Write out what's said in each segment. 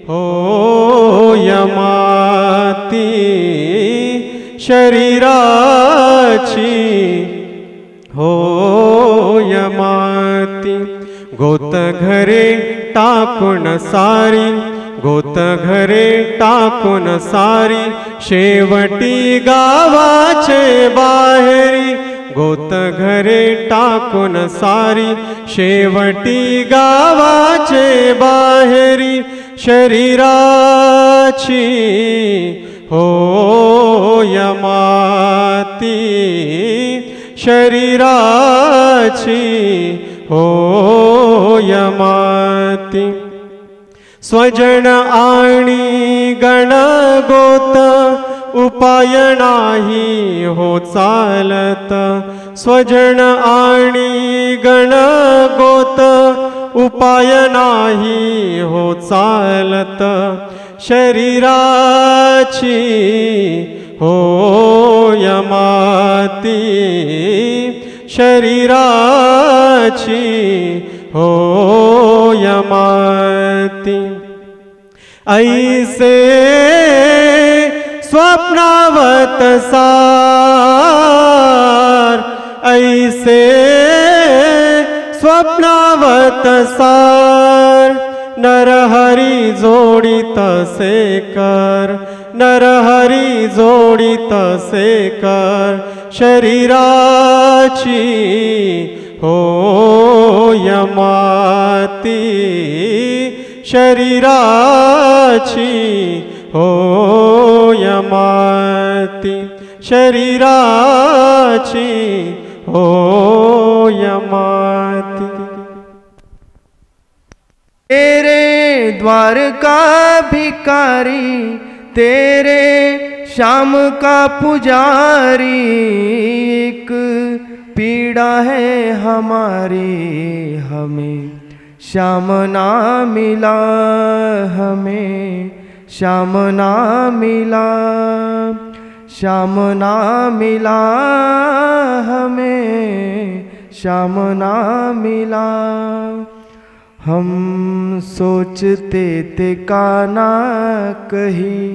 हो यमाती शरीराची हो यमाती गोत घरे टाकून सारी गोत घरे टाकून सारी शेवटी गावाचे बाहेरी गोत घरे टाकून सारी शेवटी गावाचे बाहेरी शरीराची हो यमाती शरीराची हो यमाती स्वजन आणि गणगोत उपाय नाही हो चालत स्वजन आणि गणगोत उपाय नाही हो चालत शरीराची हो यमाती शरीराची हो यमाती ऐसे स्वप्नावत सार ऐसे स्वप्नावत सार नरहरी जोडित से कर नरहरी जोडित से कर शरीराची हो यमाती शरीराची हो यमाती शरीराची हो यमाती तेरे द्वार का भिखारी तेरे श्याम का पुजारी एक पीड़ा है हमारी हमें श्याम ना मिला हमें श्याम ना मिला श्याम ना मिला हमें श्याम ना मिला हम सोचते थे काना कहीं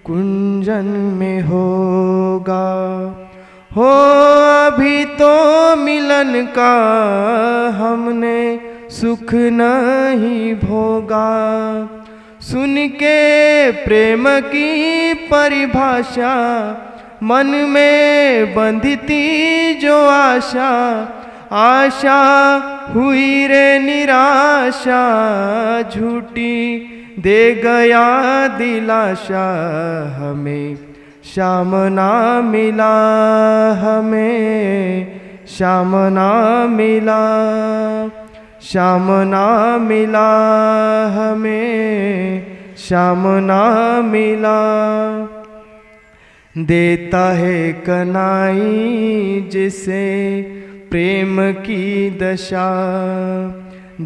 कुंजन में होगा हो अभी तो मिलन का हमने सुख नहीं भोगा सुन के प्रेम की परिभाषा मन में बंधी थी जो आशा आशा हुई रे निराशा झूठी दे गया दिलाशा हमें श्याम ना मिला हमें श्याम ना मिला श्याम ना मिला हमें श्याम ना मिला देता है कनाई जिसे प्रेम की दशा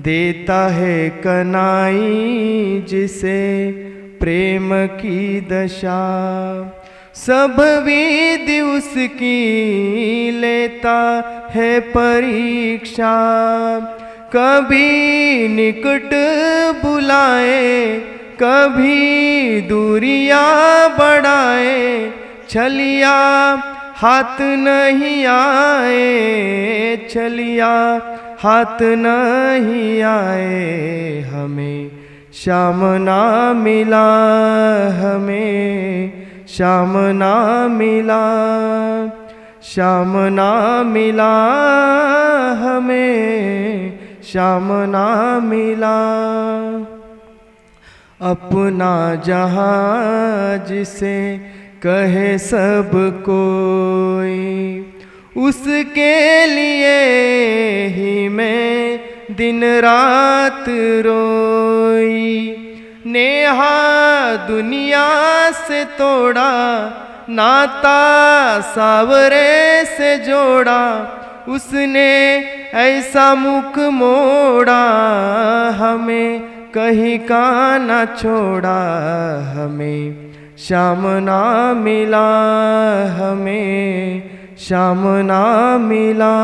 देता है कनाई जिसे प्रेम की दशा सब विधि उसकी लेता है परीक्षा कभी निकट बुलाए कभी दूरिया बढ़ाए छलिया हाथ नहीं आए छलिया हाथ नहीं आए हमें श्याम ना मिला हमें श्याम ना मिला श्याम ना मिला हमें श्याम ना मिला अपना जहाँ जिसे कहे सब कोई उसके लिए ही मैं दिन रात रोई नेहा दुनिया से तोड़ा नाता सावरे से जोड़ा उसने ऐसा मुख मोड़ा हमें कहीं का ना छोड़ा हमें श्याम ना मिला हमें श्याम ना मिला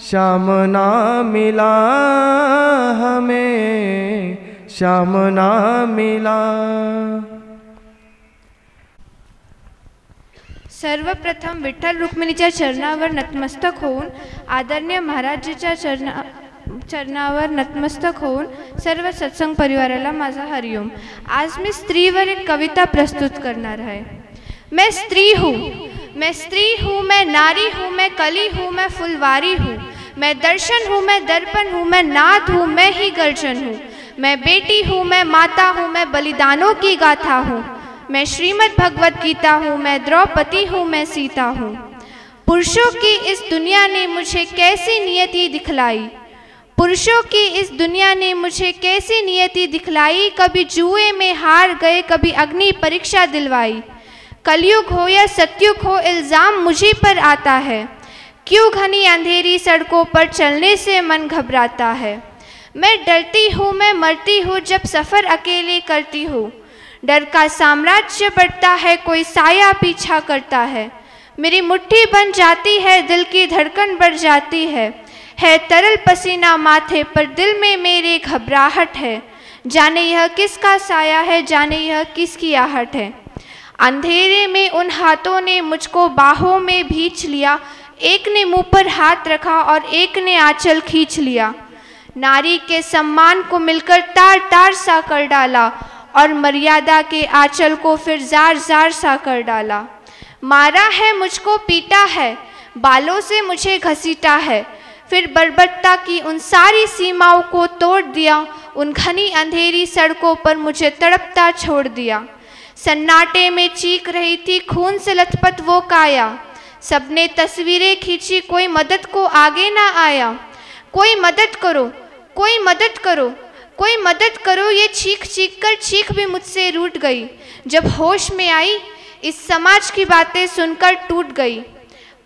श्याम ना मिला हमें श्याम ना मिला। सर्वप्रथम विठ्ठल रुक्मिणीच्या चरणावर नतमस्तक होऊन आदरणीय महाराजांच्या चरणावर नतमस्तक होऊन सर्व सत्संग परिवाराला माझा हरिओम। आज मैं स्त्रीवर एक कविता प्रस्तुत करणार है। मैं स्त्री हूँ, मैं नारी हूँ, मैं कली हूँ, मैं फुलवारी हूँ, मैं दर्शन हूँ, मैं दर्पण हूँ, मैं नाद हूँ, मैं ही गर्जन हूँ, मैं बेटी हूँ, मैं माता हूँ, मैं बलिदानों की गाथा हूँ, मैं श्रीमद् भगवत गीता हूँ, मैं द्रौपदी हूँ, मैं सीता हूँ। पुरुषों की इस दुनिया ने मुझे कैसी नियति दिखलाई, पुरुषों की इस दुनिया ने मुझे कैसी नियति दिखलाई। कभी जुए में हार गए, कभी अग्नि परीक्षा दिलवाई। कलयुग हो या सतयुग हो, इल्ज़ाम मुझी पर आता है। क्यों घनी अंधेरी सड़कों पर चलने से मन घबराता है। मैं डरती हूँ, मैं मरती हूँ, जब सफ़र अकेले करती हूँ। डर का साम्राज्य बढ़ता है, कोई साया पीछा करता है। मेरी मुट्ठी बन जाती है, दिल की धड़कन बढ़ जाती है तरल पसीना माथे पर, दिल में मेरे घबराहट है। जाने यह किसका साया है, जाने यह किसकी आहट है। अंधेरे में उन हाथों ने मुझको बाहों में भींच लिया, एक ने मुंह पर हाथ रखा और एक ने आंचल खींच लिया। नारी के सम्मान को मिलकर तार तार सा कर डाला और मर्यादा के आंचल को फिर जार जार सा कर डाला। मारा है मुझको, पीटा है, बालों से मुझे घसीटा है, फिर बर्बरता की उन सारी सीमाओं को तोड़ दिया। उन घनी अंधेरी सड़कों पर मुझे तड़पता छोड़ दिया। सन्नाटे में चीख रही थी खून से लथपथ वो काया। सबने तस्वीरें खींची, कोई मदद को आगे ना आया। कोई मदद करो, कोई मदद करो, कोई मदद करो, ये चीख चीख कर चीख भी मुझसे रूठ गई। जब होश में आई, इस समाज की बातें सुनकर टूट गई।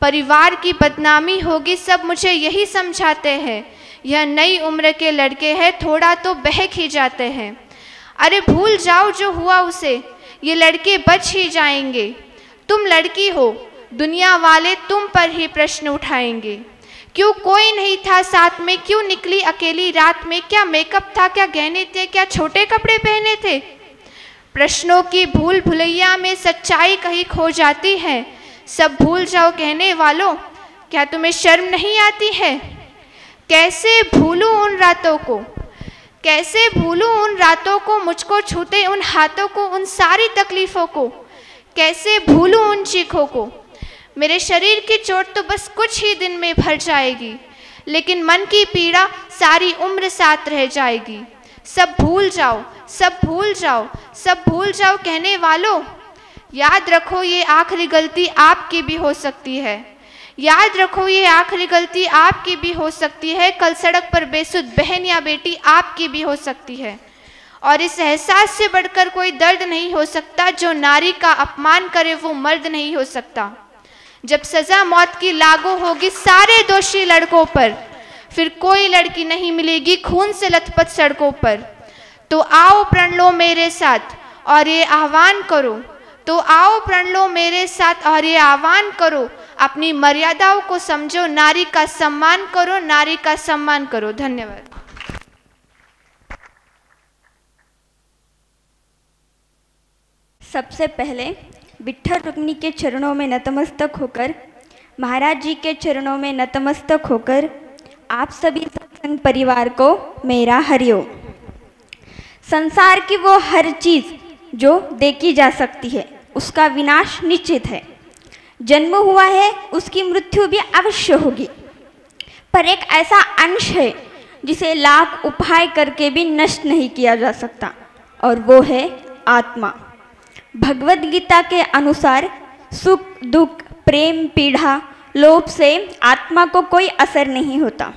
परिवार की बदनामी होगी, सब मुझे यही समझाते हैं। यह नई उम्र के लड़के हैं, थोड़ा तो बहक ही जाते हैं। अरे भूल जाओ जो हुआ उसे, ये लड़के बच ही जाएंगे। तुम लड़की हो, दुनिया वाले तुम पर ही प्रश्न उठाएंगे। क्यों कोई नहीं था साथ में, क्यों निकली अकेली रात में, क्या मेकअप था, क्या गहने थे, क्या छोटे कपड़े पहने थे। प्रश्नों की भूल भुलैया में सच्चाई कहीं खो जाती है। सब भूल जाओ कहने वालों, क्या तुम्हें शर्म नहीं आती है। कैसे भूलूं उन रातों को, कैसे भूलूं उन रातों को, मुझको छूते उन हाथों को, उन सारी तकलीफ़ों को। कैसे भूलूं उन चीखों को। मेरे शरीर की चोट तो बस कुछ ही दिन में भर जाएगी, लेकिन मन की पीड़ा सारी उम्र साथ रह जाएगी। सब भूल जाओ, सब भूल जाओ, सब भूल जाओ कहने वालों, याद रखो ये आखिरी गलती आपकी भी हो सकती है। याद रखो ये आखिरी गलती आपकी भी हो सकती है। कल सड़क पर बेसुध बहन या बेटी आपकी भी हो सकती है। और इस एहसास से बढ़कर कोई दर्द नहीं हो सकता, जो नारी का अपमान करे वो मर्द नहीं हो सकता। जब सज़ा मौत की लागू होगी सारे दोषी लड़कों पर, फिर कोई लड़की नहीं मिलेगी खून से लथपथ सड़कों पर। तो आओ प्रण लो मेरे साथ और ये आह्वान करो, तो आओ प्रण लो मेरे साथ और ये आह्वान करो। अपनी मर्यादाओं को समझो, नारी का सम्मान करो, नारी का सम्मान करो। धन्यवाद। सबसे पहले विठ्ठल रुक्मिणी के चरणों में नतमस्तक होकर, महाराज जी के चरणों में नतमस्तक होकर आप सभी सत्संग परिवार को मेरा हरिओम। संसार की वो हर चीज़ जो देखी जा सकती है उसका विनाश निश्चित है। जन्म हुआ है, उसकी मृत्यु भी अवश्य होगी, पर एक ऐसा अंश है जिसे लाख उपाय करके भी नष्ट नहीं किया जा सकता, और वो है आत्मा। भगवद गीता के अनुसार सुख दुख प्रेम पीड़ा लोभ से आत्मा को कोई असर नहीं होता।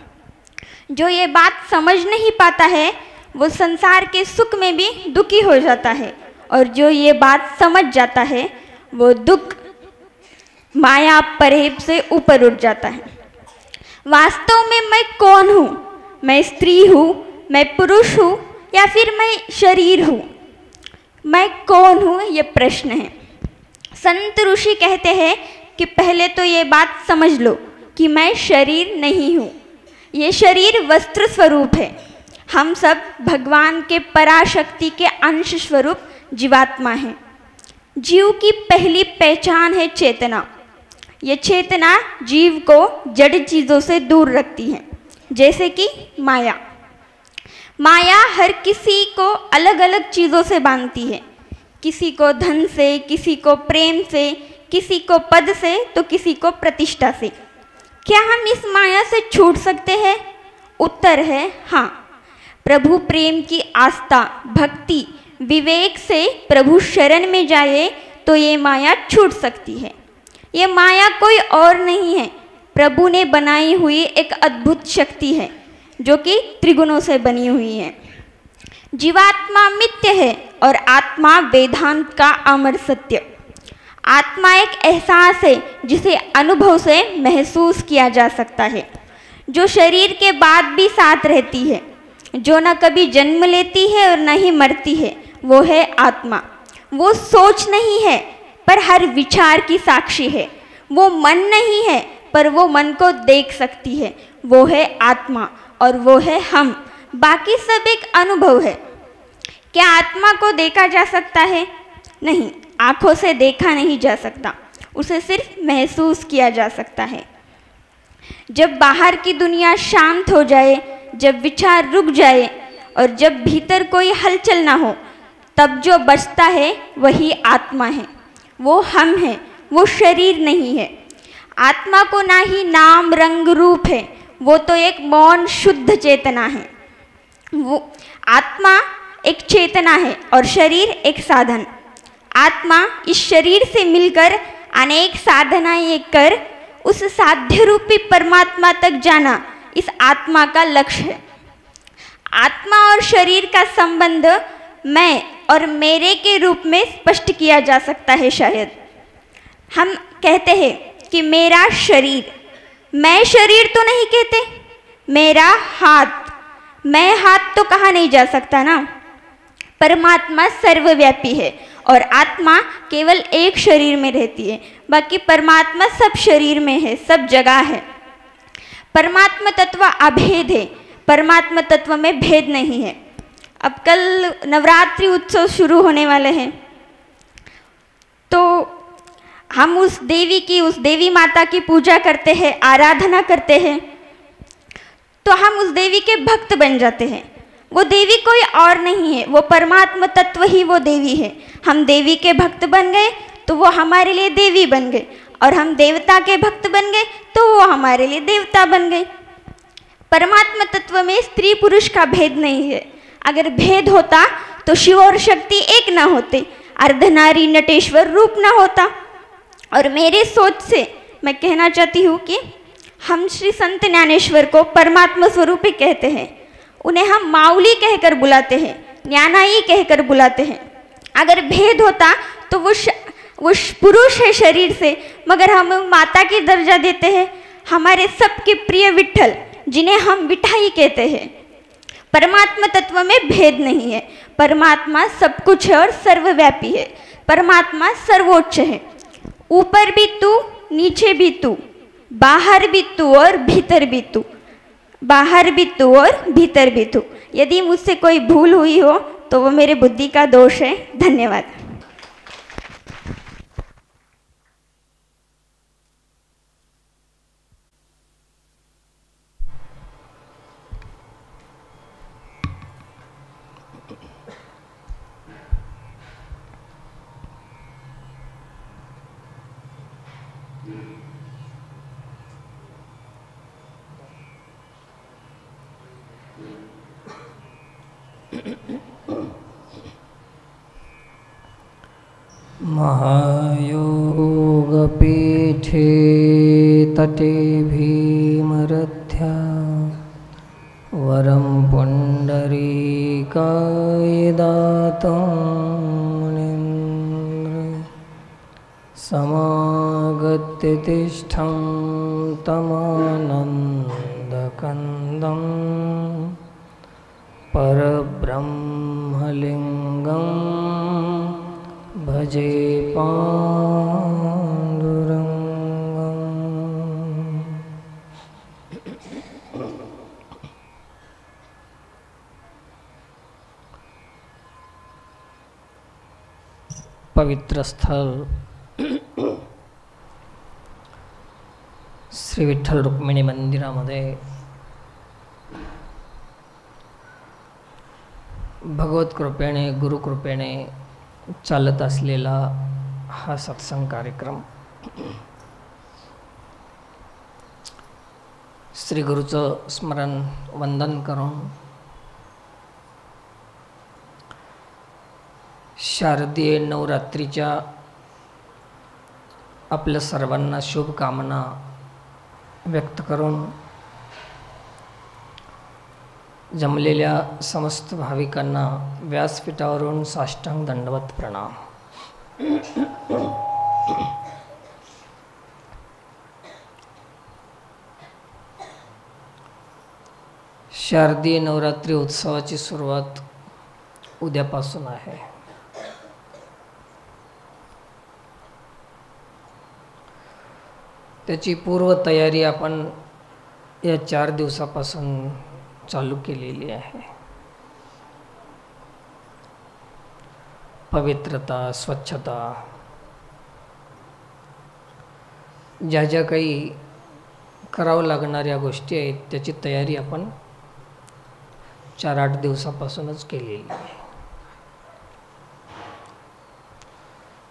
जो ये बात समझ नहीं पाता है वो संसार के सुख में भी दुखी हो जाता है, और जो ये बात समझ जाता है वो दुख माया परहेब से ऊपर उठ जाता है। वास्तव में मैं कौन हूँ? मैं स्त्री हूँ, मैं पुरुष हूँ, या फिर मैं शरीर हूँ? मैं कौन हूँ ये प्रश्न है। संत ऋषि कहते हैं कि पहले तो ये बात समझ लो कि मैं शरीर नहीं हूँ। ये शरीर वस्त्र स्वरूप है। हम सब भगवान के पराशक्ति के अंश स्वरूप जीवात्मा हैं। जीव की पहली पहचान है चेतना। ये चेतना जीव को जड़ चीज़ों से दूर रखती है, जैसे कि माया। माया हर किसी को अलग अलग चीज़ों से बांधती है, किसी को धन से, किसी को प्रेम से, किसी को पद से, तो किसी को प्रतिष्ठा से। क्या हम इस माया से छूट सकते हैं? उत्तर है हाँ। प्रभु प्रेम की आस्था, भक्ति, विवेक से प्रभु शरण में जाए तो ये माया छूट सकती है। ये माया कोई और नहीं है, प्रभु ने बनाई हुई एक अद्भुत शक्ति है जो कि त्रिगुणों से बनी हुई है। जीवात्मा मिथ्य है और आत्मा वेदांत का अमर सत्य। आत्मा एक एहसास है जिसे अनुभव से महसूस किया जा सकता है, जो शरीर के बाद भी साथ रहती है, जो न कभी जन्म लेती है और न ही मरती है, वो है आत्मा। वो सोच नहीं है पर हर विचार की साक्षी है। वो मन नहीं है पर वो मन को देख सकती है, वो है आत्मा और वो है हम। बाकी सब एक अनुभव है। क्या आत्मा को देखा जा सकता है? नहीं, आँखों से देखा नहीं जा सकता, उसे सिर्फ महसूस किया जा सकता है। जब बाहर की दुनिया शांत हो जाए, जब विचार रुक जाए और जब भीतर कोई हलचल ना हो, तब जो बचता है वही आत्मा है, वो हम हैं, वो शरीर नहीं है। आत्मा को ना ही नाम रंग रूप है, वो तो एक मौन शुद्ध चेतना है। वो आत्मा एक चेतना है और शरीर एक साधन। आत्मा इस शरीर से मिलकर अनेक साधनाएं कर उस साध्य रूपी परमात्मा तक जाना इस आत्मा का लक्ष्य है। आत्मा और शरीर का संबंध मैं और मेरे के रूप में स्पष्ट किया जा सकता है। शायद हम कहते हैं कि मेरा शरीर, मैं शरीर तो नहीं कहते। मेरा हाथ, मैं हाथ तो कहा नहीं जा सकता ना। परमात्मा सर्वव्यापी है और आत्मा केवल एक शरीर में रहती है, बाकी परमात्मा सब शरीर में है, सब जगह है। परमात्मा तत्व अभेद है, परमात्मा तत्व में भेद नहीं है। अब कल नवरात्रि उत्सव शुरू होने वाले हैं, तो हम उस देवी माता की पूजा करते हैं, आराधना करते हैं, तो हम उस देवी के भक्त बन जाते हैं। वो देवी कोई और नहीं है, वो परमात्मा तत्व ही वो देवी है। हम देवी के भक्त बन गए तो वो हमारे लिए देवी बन गए, और हम देवता के भक्त बन गए तो वो हमारे लिए देवता बन गए। परमात्मा तत्व में स्त्री पुरुष का भेद नहीं है। अगर भेद होता तो शिव और शक्ति एक ना होते, अर्धनारी नटेश्वर रूप ना होता। और मेरे सोच से मैं कहना चाहती हूँ कि हम श्री संत ज्ञानेश्वर को परमात्मा स्वरूप ही कहते हैं। उन्हें हम माऊली कहकर बुलाते हैं, ज्ञानाई कहकर बुलाते हैं। अगर भेद होता तो वो पुरुष है शरीर से, मगर हम माता की दर्जा देते हैं। हमारे सबके प्रिय विठ्ठल, जिन्हें हम विठाई कहते हैं। परमात्मा तत्व में भेद नहीं है। परमात्मा सब कुछ है और सर्वव्यापी है। परमात्मा सर्वोच्च है। ऊपर भी तू, नीचे भी तू, बाहर भी तू और भीतर भी तू, बाहर भी तू और भीतर भी तू। यदि मुझसे कोई भूल हुई हो तो वो मेरे बुद्धि का दोष है। धन्यवाद। महायोगपीठे तटे भीमरथ्या वरं पुण्डरीकाय दातं मुनीन्द्र समागत्य तिष्ठं तमानन्दकन्दं परब्रह्मलिङ्गं भजे पाण्डुरङ्गम्। पवित्र स्थल श्री विठ्ठल रुक्मिणी मंदिरामध्ये भगवत कृपेने गुरुकृपेने चालत असलेला हा सत्संग कार्यक्रम श्री गुरुचं स्मरण वंदन करून शारदीय नवरात्रीच्या आपल्या सर्वांना शुभकामना व्यक्त करून जमलेल्या समस्त भाविकांना व्यासपीठावरून साष्टांग दंडवत प्रणाम. शारदीय नवरात्री उत्सवाची सुरुवात उद्यापासून आहे. त्याची पूर्वतयारी आपण या 4 दिवसापासून चालू केलेली आहे. पवित्रता, स्वच्छता, ज्या ज्या काही करावं लागणाऱ्या गोष्टी आहेत त्याची तयारी आपण 4-8 दिवसापासूनच केलेली आहे.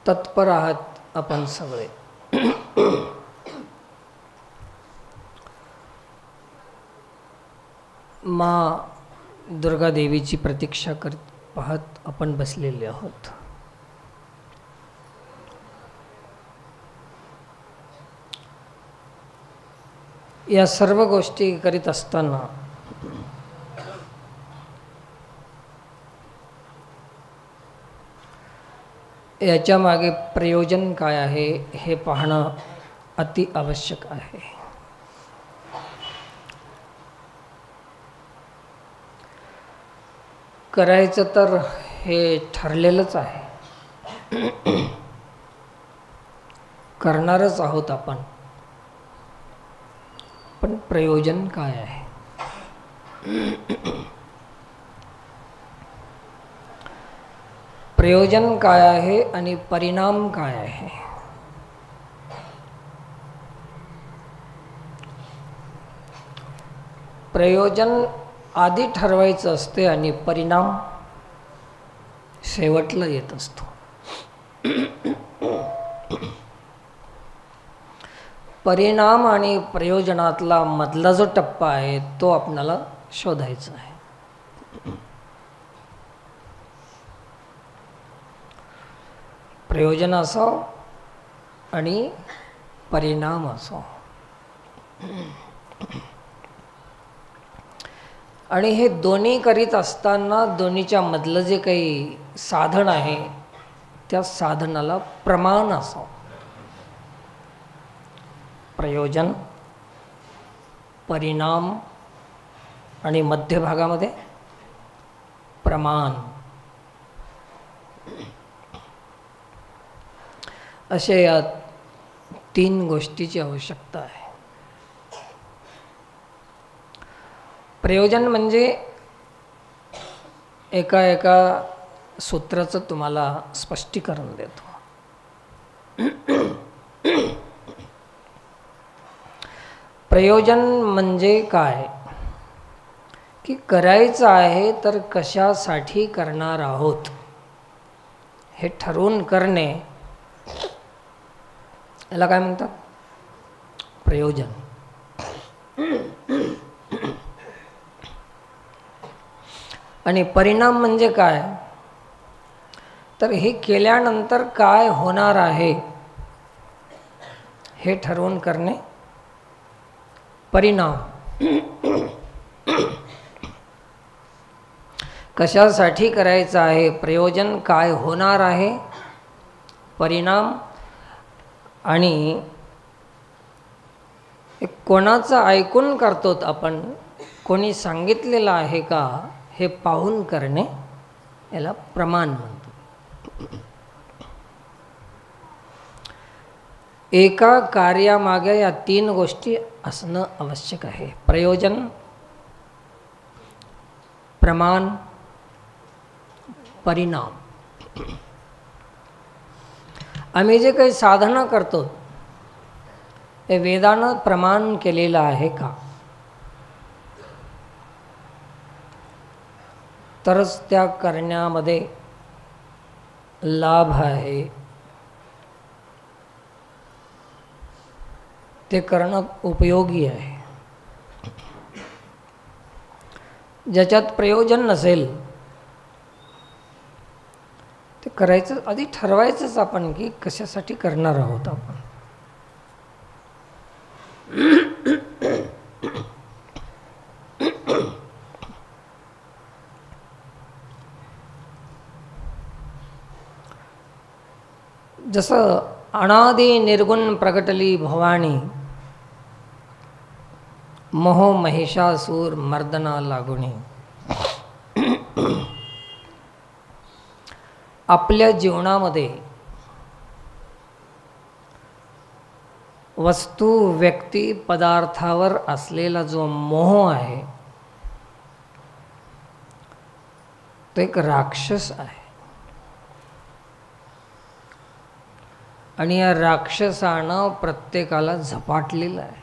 तत्पर आहात आपण सगळे. माँ दुर्गा देवीची प्रतीक्षा करत पाहत आपण बसलेले आहोत. या सर्व गोष्टी करीत असताना याच्या मागे प्रयोजन काय आहे हे पाहणं अति आवश्यक आहे. करायचं तर हे ठरलेलंच आहे, करणारच आहोत आपण, पण प्रयोजन काय आहे? प्रयोजन काय आहे आणि परिणाम काय आहे? प्रयोजन आधी ठरवायचं असते आणि परिणाम शेवटला येत असतो. परिणाम आणि प्रयोजनातला मधला जो टप्पा आहे तो आपल्याला शोधायचा आहे. प्रयोजन असो आणि परिणाम असो, आणि हे दोन्ही करीत असताना दोन्हीच्या मधलं जे काही साधन आहे त्या साधनाला प्रमाण असो. प्रयोजन, परिणाम आणि मध्यभागामध्ये प्रमाण, अशा या 3 गोष्टीची आवश्यकता आहे. प्रयोजन म्हणजे एका सूत्राचं तुम्हाला स्पष्टीकरण देतो. प्रयोजन म्हणजे काय की करायचं आहे तर कशासाठी करणार आहोत हे ठरवून करणे, याला काय म्हणतात? प्रयोजन. आणि परिणाम म्हणजे काय तर हे केल्यानंतर काय होणार आहे हे ठरवून करणे परिणाम. कशासाठी करायचं आहे, प्रयोजन काय होणार आहे, परिणाम, आणि कोणाचं ऐकून करतो आपण, कोणी सांगितलेलं आहे का हे पाहून करणे, याला प्रमाण म्हणतो. एका कार्यामागे या 3 गोष्टी असणं आवश्यक आहे. प्रयोजन, प्रमाण, परिणाम. आम्ही जे काही साधना करतो हे वेदानं प्रमाण केलेलं आहे का, तरच त्या करण्यामध्ये लाभ आहे. ते करणं उपयोगी आहे. ज्याच्यात प्रयोजन नसेल ते करायचं, आधी ठरवायचंच आपण की कशासाठी करणार आहोत आपण. जसं अनादि निर्गुण प्रगटली भवानी, मोह महिषासूर मर्दना लागुनी. आपल्या जीवनामध्ये वस्तू व्यक्ती पदार्थावर असलेला जो मोह आहे तो एक राक्षस आहे. आणि या राक्षसानं प्रत्येकाला झपाटलेलं आहे.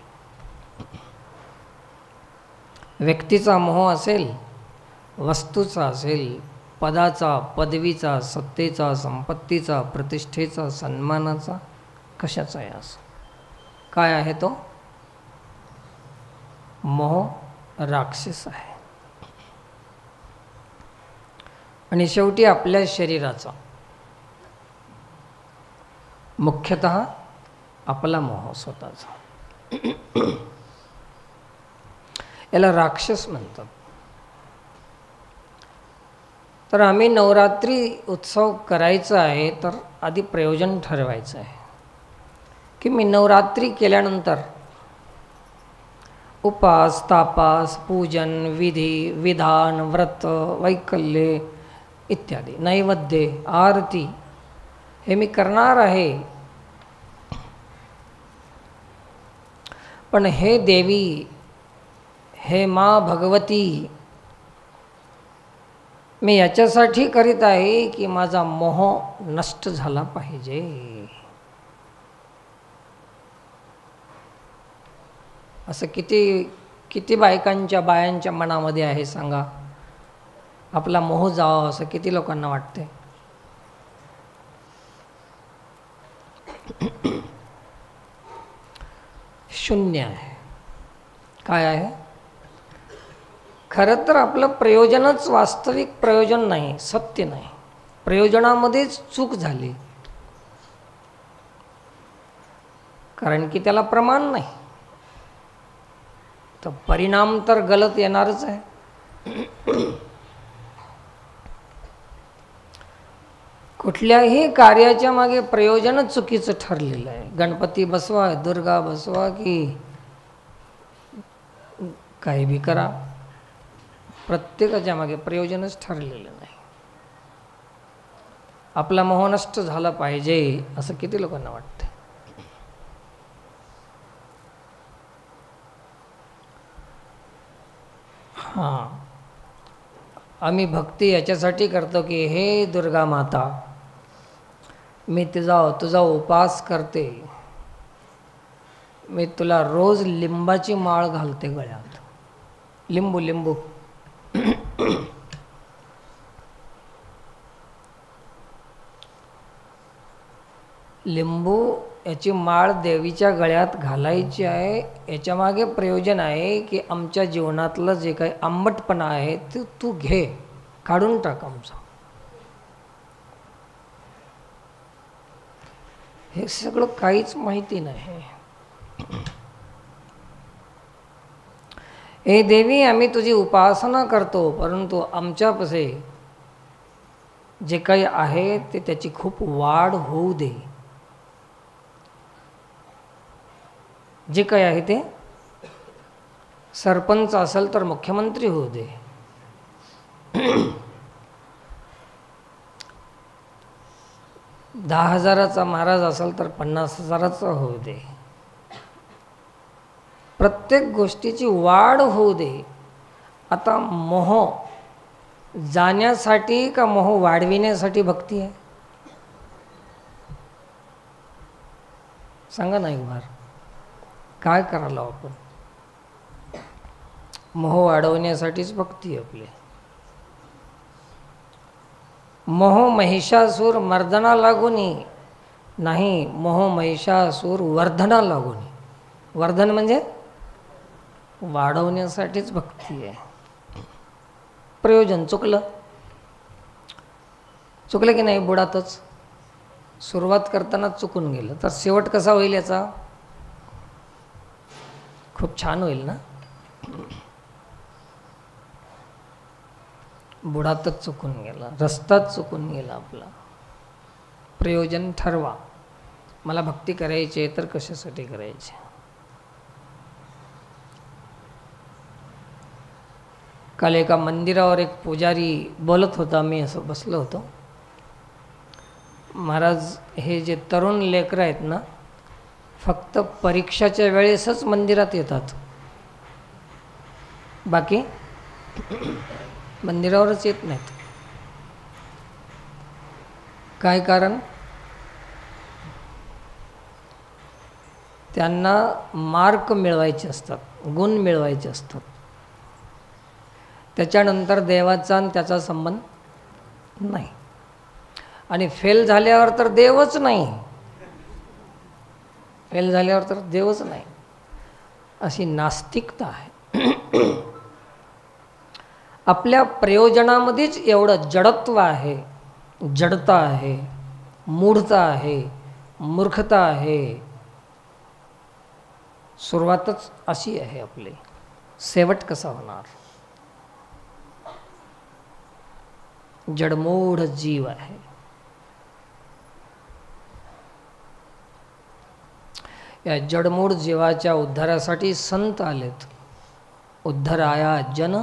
व्यक्तीचा मोह असेल, वस्तूचा असेल, पदाचा, पदवीचा, सत्तेचा, संपत्तीचा, प्रतिष्ठेचा, सन्मानाचा, कशाचा आहे असं काय आहे तो मोह राक्षस आहे. आणि शेवटी आपल्या शरीराचा मुख्यतः आपला मोह स्वतःचा, याला राक्षस म्हणतात. तर आम्ही नवरात्री उत्सव करायचा आहे तर आधी प्रयोजन ठरवायचं आहे की मी नवरात्री केल्यानंतर उपास, तापास, पूजन, विधी, विधान, व्रत, वैकल्ये इत्यादी, नैवेद्य, आरती हे मी करणार आहे. पण हे देवी, हे माँ भगवती, मी याच्यासाठी करीत आहे की माझा मोह नष्ट झाला पाहिजे. असं किती बायांच्या मनामध्ये आहे सांगा. आपला मोह जावा असं किती लोकांना वाटते. शून्य आहे. काय आहे? खरं तर आपलं प्रयोजनच वास्तविक प्रयोजन नाही, सत्य नाही. प्रयोजनामध्येच चूक झाली, कारण की त्याला प्रमाण नाही. तर परिणाम तर गलत येणारच आहे. कुठल्याही कार्याच्या मागे प्रयोजनच चुकीचं ठरलेलं आहे. गणपती बसवा, दुर्गा बसवा, की काही बी करा, प्रत्येकाच्या मागे प्रयोजनच ठरलेलं नाही. आपला मोह नष्ट झाला पाहिजे असं किती लोकांना वाटतं. हां, आम्ही भक्ती याच्यासाठी करतो की हे दुर्गा माता, मी तुझा उपास करते, मी तुला रोज लिंबाची माळ घालते गळ्यात. लिंबू लिंबू याची माळ देवीच्या गळ्यात घालायची आहे. याच्या मागे प्रयोजन आहे की आमच्या जीवनातलं जे काही आंबटपणा आहे ते तू घे, काढून टाक आमचं. हे सगळं काहीच माहिती नाही. हे देवी, आम्ही तुझी उपासना करतो, परंतु आमच्यापासे जे काही आहे ते त्याची खूप वाढ होऊ दे. जे काही आहे ते सरपंच असेल तर मुख्यमंत्री होऊ दे, 10,000चा महाराज असेल तर 50,000चा होऊ दे. प्रत्येक गोष्टीची वाढ होऊ दे. आता मोह जाण्यासाठी का मोह वाढविण्यासाठी भक्ती आहे? सांगा ना एक बार, काय करायला आपण? मोह वाढवण्यासाठीच भक्ती आहे आपली. मोह महिषासूर मर्दना लागुनी नाही, मोह महिषासूर वर्धना लागुनी. वर्धन म्हणजे वाढवण्यासाठीच भक्ती आहे. प्रयोजन चुकलं की नाही, बुडातच. सुरुवात करताना चुकून गेलं तर शेवट कसा होईल याचा? खूप छान होईल ना. बुडातच चुकून गेला, रस्ताच चुकून गेला आपला. प्रयोजन ठरवा. मला भक्ती करायची आहे तर कशासाठी करायची? काल एका मंदिरावर एक पुजारी बोलत होता, मी असं बसलो होतो. महाराज, हे जे तरुण लेकरं आहेत ना, फक्त परीक्षाच्या वेळेसच मंदिरात येतात, बाकी मंदिरावरच येत नाहीत. काय कारण? त्यांना मार्क मिळवायचे असतात, गुण मिळवायचे असतात. त्याच्यानंतर देवाचा आणि त्याचा संबंध नाही. आणि फेल झाल्यावर तर देवच नाही, फेल झाल्यावर तर देवच नाही, अशी नास्तिकता आहे. आपल्या प्रयोजनामध्येच एवढं जडत्व आहे, जडता आहे, मूढता आहे, मूर्खता आहे. सुरुवातच अशी आहे आपली, शेवट कसा होणार? जडमूढ जीव आहे. या जडमूढ जीवाच्या उद्धारासाठी संत आलेत. उद्धराया जन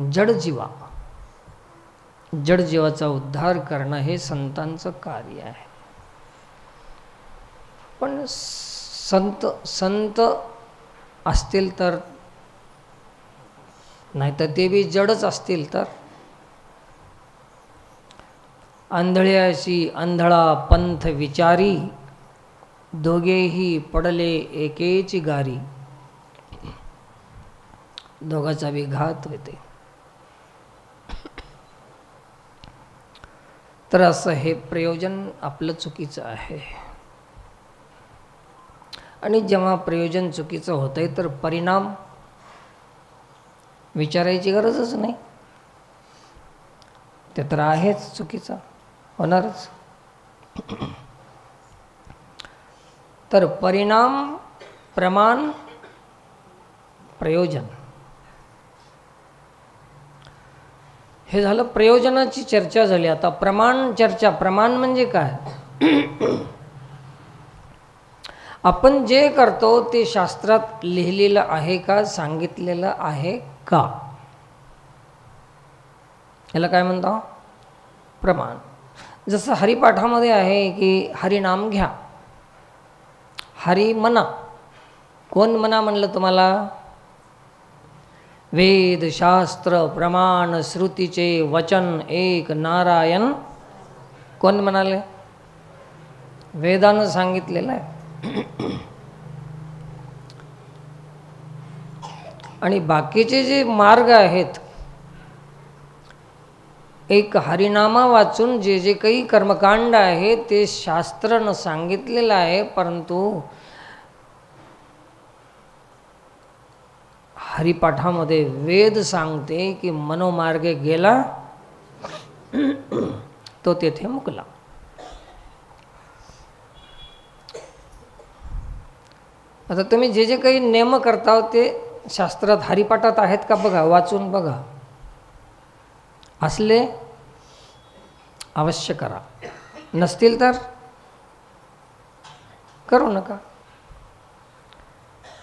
जड जीवा. जड जीवाचा उद्धार करणं हे संतांचं कार्य आहे. पण संत असतील तर, नाही तर ते बी जडच असतील तर. आंधळ्याशी आंधळा पंथ विचारी, दोघेही पडले एकेची गारी. दोघाचा बी घात होते. तर असं हे प्रयोजन आपलं चुकीचं आहे. आणि जेव्हा प्रयोजन चुकीचं होतंय तर परिणाम विचारायची गरजच नाही. ते तर आहेच चुकीचं, होणारच. तर परिणाम, प्रमाण, प्रयोजन, हे झालं. प्रयोजनाची चर्चा झाली. आता प्रमाण चर्चा. प्रमाण म्हणजे काय? आपण जे करतो ते शास्त्रात लिहिलेलं आहे का, सांगितलेलं आहे का, याला काय म्हणतो? प्रमाण. जसं हरिपाठामध्ये आहे की हरिनाम घ्या, हरी म्हणा. कोण म्हणा म्हणलं तुम्हाला? वेद शास्त्र प्रमाण श्रुतीचे वचन एक नारायण. कोण म्हणाले? वेदानं सांगितलेलं आहे. आणि बाकीचे जे मार्ग आहेत, एक हरिनामा वाचून जे जे काही कर्मकांड आहे ते शास्त्रानं सांगितलेलं आहे. परंतु हरिपाठामध्ये वेद सांगते की मनोमार्गे गेला तो तेथे मुकला. आता तुम्ही जे जे काही नेम करता ते शास्त्रात हरिपाठात आहेत का बघा, वाचून बघा. असले अवश्य करा, नसतील तर करू नका.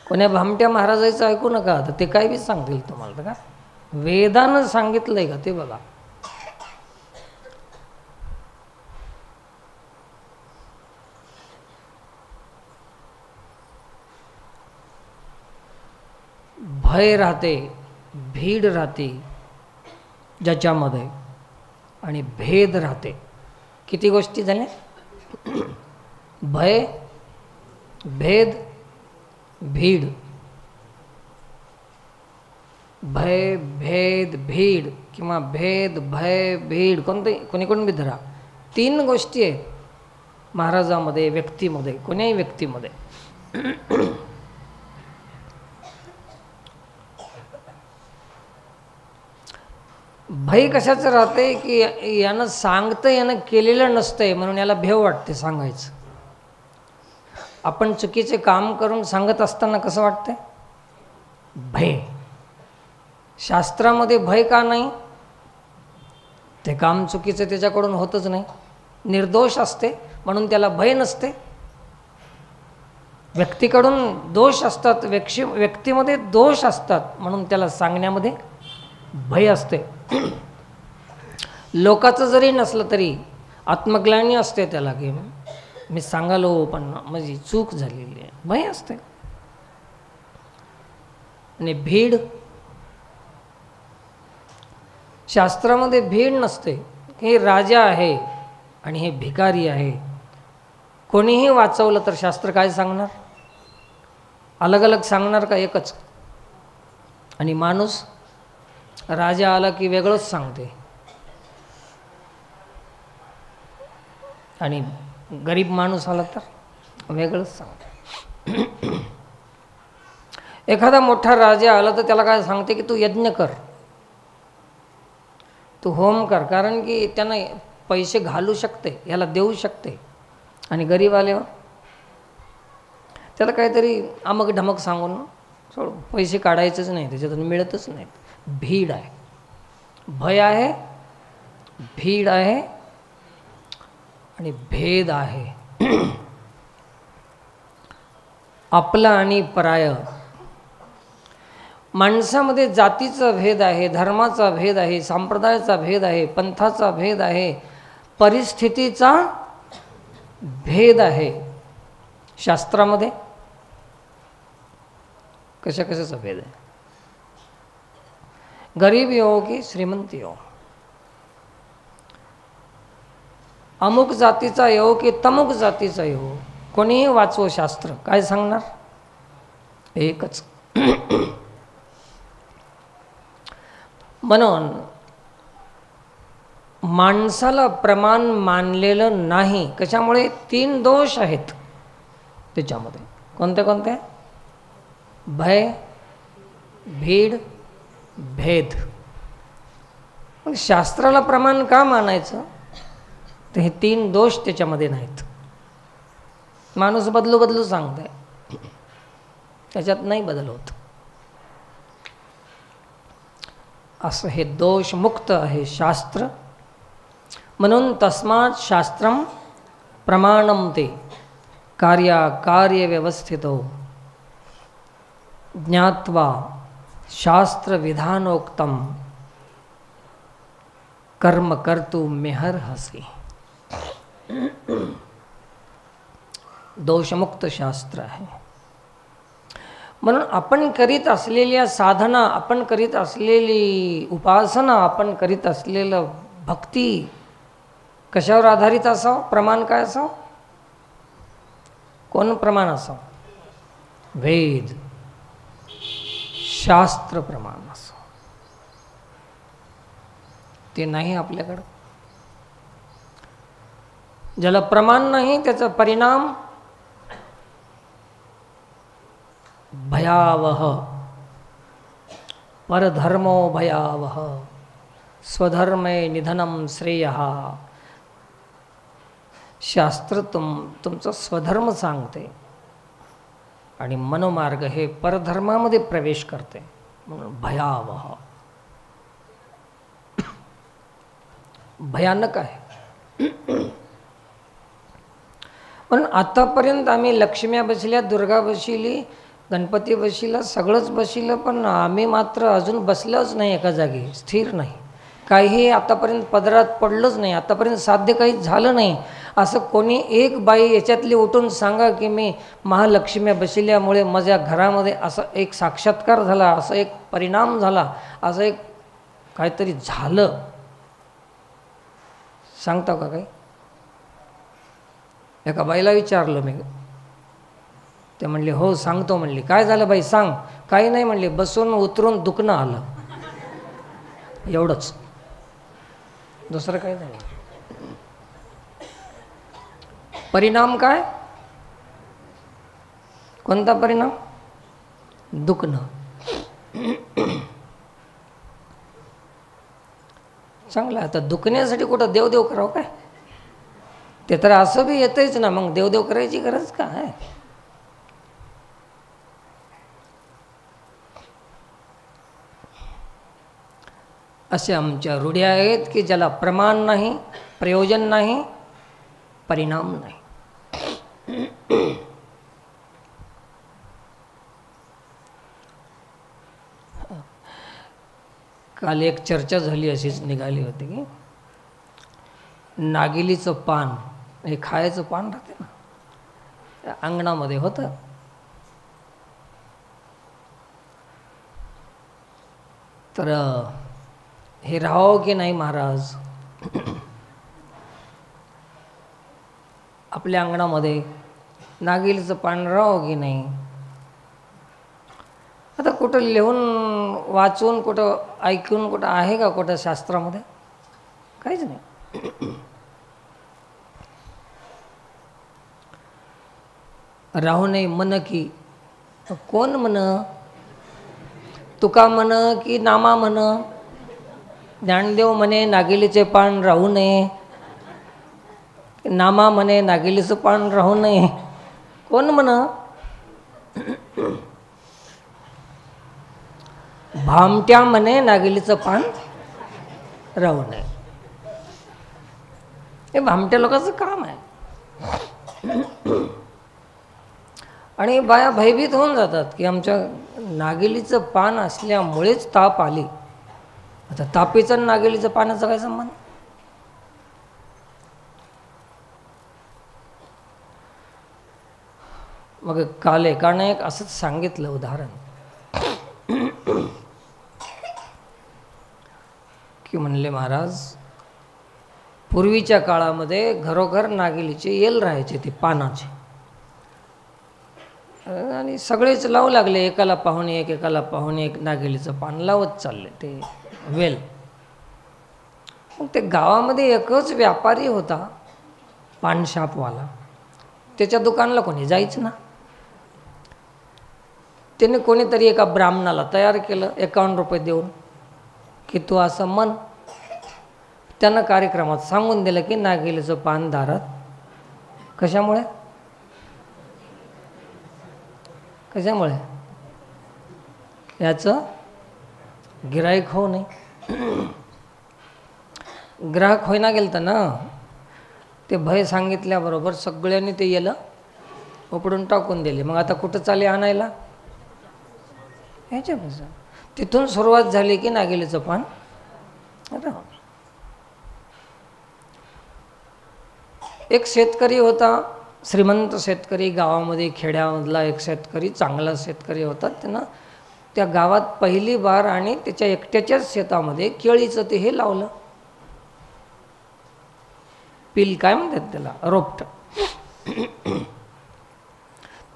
कोण्या भामट्या महाराजाचं ऐकू नका. तर ते काय बी सांगतील तुम्हाला. तर का वेदानं सांगितलंय का ते बघा. भय राहते, भीड राहते ज्याच्यामध्ये, आणि भेद राहते. किती गोष्टी झाल्या? भय, भेद भीड, भय भेद भीड किंवा भेद भय भीड कोणी बी धरा. 3 गोष्टी आहेत महाराजामध्ये, व्यक्तीमध्ये, कोण्याही व्यक्तीमध्ये. भय कशाचं राहते की यानं सांगतं, यानं केलेलं नसतंय म्हणून याला भेव वाटते सांगायचं. आपण चुकीचे काम करून सांगत असताना कसं वाटतंय? भय. शास्त्रामध्ये भय का नाही? ते काम चुकीचं त्याच्याकडून होतच नाही, निर्दोष असते म्हणून त्याला भय नसते. व्यक्तीकडून दोष असतात, व्यक्तीमध्ये दोष असतात म्हणून त्याला सांगण्यामध्ये भय असते. लोकाचं जरी नसलं तरी आत्मग्लानी असते त्याला की मी सांगालो पण माझी चूक झालेली आहे, भय असते. आणि भीड, शास्त्रामध्ये भीड नसते. हे राजा आहे आणि हे भिकारी आहे. कोणीही वाचवलं तर शास्त्र काय सांगणार? अलग अलग सांगणार का एकच? आणि माणूस राजा आला की वेगळंच सांगते आणि गरीब माणूस आला तर वेगळंच सांगते. एखादा मोठा राजा आला तर त्याला काय सांगते की तू यज्ञ कर, तू होम कर, कारण की त्यांना पैसे घालू शकते, याला देऊ शकते. आणि गरीब आल्यावर त्याला काहीतरी अमक ढमक सांगून सोड, पैसे काढायचंच नाही, त्याच्यातून मिळतच नाही. भीड आहे, भय आहे, भीड आहे आणि भेद आहे. आपला आणि पराय. माणसामध्ये जातीचा भेद आहे, धर्माचा भेद आहे, संप्रदायाचा भेद आहे, पंथाचा भेद आहे, परिस्थितीचा भेद आहे. शास्त्रामध्ये कशाचा भेद आहे? गरीबी हो की श्रीमंती हो, अमुक जातीचा येऊ की तमुक जातीचा येऊ, कोणीही वाचवो शास्त्र काय सांगणार? एकच. म्हणून माणसाला प्रमाण मानलेलं नाही. कशामुळे? 3 दोष आहेत त्याच्यामध्ये. कोणते कोणते? भय, भीड, भेद. मग शास्त्राला प्रमाण का मानायचं? तर हे 3 दोष त्याच्यामध्ये नाहीत. माणूस बदलू सांगताय, त्याच्यात नाही बदल होत. असं हे दोषमुक्त आहे शास्त्र. म्हणून तस्मात् शास्त्रम प्रमाणम ते कार्य व्यवस्थितो ज्ञात्वा शास्त्र विधानोक्तम कर्म कर्तुमेहर्हसि. दोषमुक्त शास्त्र आहे. म्हणून आपण करीत असलेल्या साधना, आपण करीत असलेली उपासना, आपण करीत असलेलं भक्ती कशावर आधारित असावं? प्रमाण काय असावं? कोण प्रमाण असावं? वेद शास्त्र प्रमाण असावं. ते नाही आपल्याकडं. ज्याला प्रमाण नाही त्याचा परिणाम भयावह. परधर्मो भयावह, स्वधर्मे निधनम श्रेयः. शास्त्र तुमचा स्वधर्म सांगते आणि मनोमार्ग हे परधर्मामध्ये प्रवेश करते, म्हणून भयावह, भयानक आहे. पण आतापर्यंत आम्ही लक्ष्म्या बसल्या, दुर्गा बसली, गणपती बसला, सगळंच बसलं, पण आम्ही मात्र अजून बसलोच नाही एका जागी, स्थिर नाही. काही आतापर्यंत पदरात पडलंच नाही, आतापर्यंत साध्य काही झालं नाही. असं कोणी एक बाई याच्यातली उठून सांगा की मी महालक्ष्म्या बसल्यामुळे माझ्या घरामध्ये असं एक साक्षात्कार झाला, असं एक परिणाम झाला, असं एक काहीतरी झालं, सांगता का काही? एका बाईला विचारलं मी, ते म्हणले हो सांगतो म्हणले. काय झालं बाई सांग. काही नाही म्हणले, बसून उतरून दुखणं आलं, एवढंच, दुसरं काही नाही. परिणाम काय? कोणता परिणाम? दुखणं. चांगलं. आता दुखण्यासाठी कुठं देवदेव करावं काय? ते तर असं बी येतच ना, मग देवदेव करायची गरज काय? असे आमच्या रूढी आहेत की ज्याला प्रमाण नाही, प्रयोजन नाही, परिणाम नाही. काल एक चर्चा झाली, अशीच निघाली होती की नागिलीचं पान, हे खायचं पान राहते ना, त्या अंगणामध्ये होतं. तर हे राहावं की नाही महाराज आपल्या अंगणामध्ये, नागिलीचं पान राहावं की नाही? आता कुठं लिहून वाचून, कुठं ऐकून, कुठं आहे का कुठं शास्त्रामध्ये? काहीच नाही. राहू नये मन की, कोण म्हण? तुका म्हण की नामा म्हण? ज्ञानदेव म्हणे नागिलीचे पान राहू नये, नामा म्हणे नागिलीचं पान राहू नये, कोण म्हण? भामट्या म्हणे नागिलीचं पान राहू नये. हे भामट्या लोकांचं काम आहे. आणि बाया भयभीत होऊन जातात की आमच्या नागिलीचं पान असल्यामुळेच ताप आली. आता तापीचं आणि नागिलीचं पानाचा काय संबंध? मग काल एकानं एक असंच सांगितलं उदाहरण की म्हणले महाराज, पूर्वीच्या काळामध्ये घरोघर नागिलीचे येल राहायचे, ते पानाचे, आणि सगळेच लावू लागले. एकाला पाहुणे एक, एकाला पाहुणे एक नागिलीचं पान लावत चालले ते वेल. मग ते गावामध्ये एकच व्यापारी होता, पानशापवाला. त्याच्या दुकानाला कोणी जायचं ना. त्याने कोणीतरी एका ब्राह्मणाला तयार केलं 51 रुपये देऊन की तू असं म्हण. त्यानं कार्यक्रमात सांगून दिलं की नागिलीचं पान दारात. कशामुळे? कशामुळे? याचं गिराईक होऊ नये. ग्राहक होईना गेलतं ना. ते भय सांगितल्याबरोबर सगळ्यांनी ते येलं उपडून टाकून दिले. मग आता कुठं चाले आणायला? ह्याच्यापासून तिथून सुरुवात झाली की नागिलीचं पान राहू. एक शेतकरी होता, श्रीमंत शेतकरी, गावामध्ये खेड्यामधला एक शेतकरी, चांगला शेतकरी होता. त्यानं त्या गावात पहिली बार आणि त्याच्या एकट्याच्याच शेतामध्ये केळीचं ते हे लावलं, पिल काय म्हणतात त्याला, रोपट.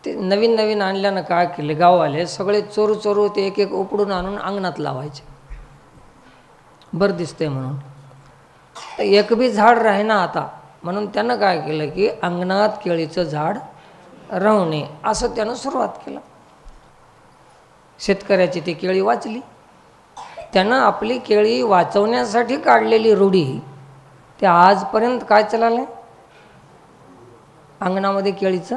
ते नवीन नवीन आणल्यानं काय केले, गाववाले सगळे चोरू चोरू ते एक एक उपडून आणून अंगणात लावायचे, बरं दिसते म्हणून. तर एक बी झाड राहे ना आता, म्हणून त्यानं काय केलं की अंगणात केळीचं झाड राहू नये असं त्यानं सुरुवात केलं. शेतकऱ्याची ती केळी वाचली. त्यानं आपली केळी वाचवण्यासाठी काढलेली रूढी ते आजपर्यंत काय चालले, अंगणामध्ये केळीचं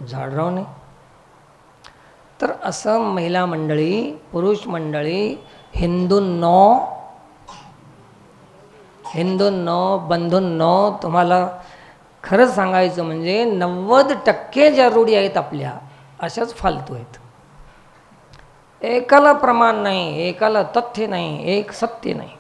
झाड राहू नये. तर असं महिला मंडळी, पुरुष मंडळी, हिंदूंनो, बंधूंनो, तुम्हाला खरं सांगायचं म्हणजे 90% ज्या रूढी आहेत आपल्या अशाच फालतू आहेत. एकाला प्रमाण नाही, एकाला तथ्य नाही, एक सत्य नाही.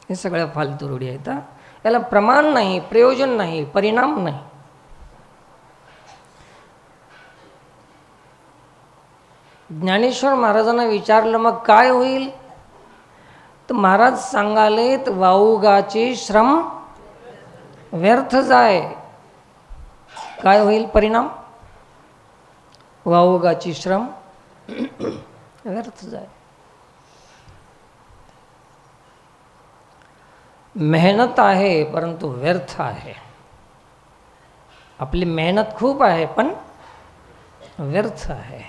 हे सगळ्या फालतू रूढी आहेत. याला प्रमाण नाही, प्रयोजन नाही, परिणाम नाही. ज्ञानेश्वर महाराजांना विचारलं मग काय होईल, तर महाराज सांगालेत वाऊगाचे श्रम व्यर्थ जाय. काय होईल परिणाम? वाऊगाची श्रम व्यर्थ जाय. मेहनत आहे परंतु व्यर्थ आहे. आपली मेहनत खूप आहे पण व्यर्थ आहे.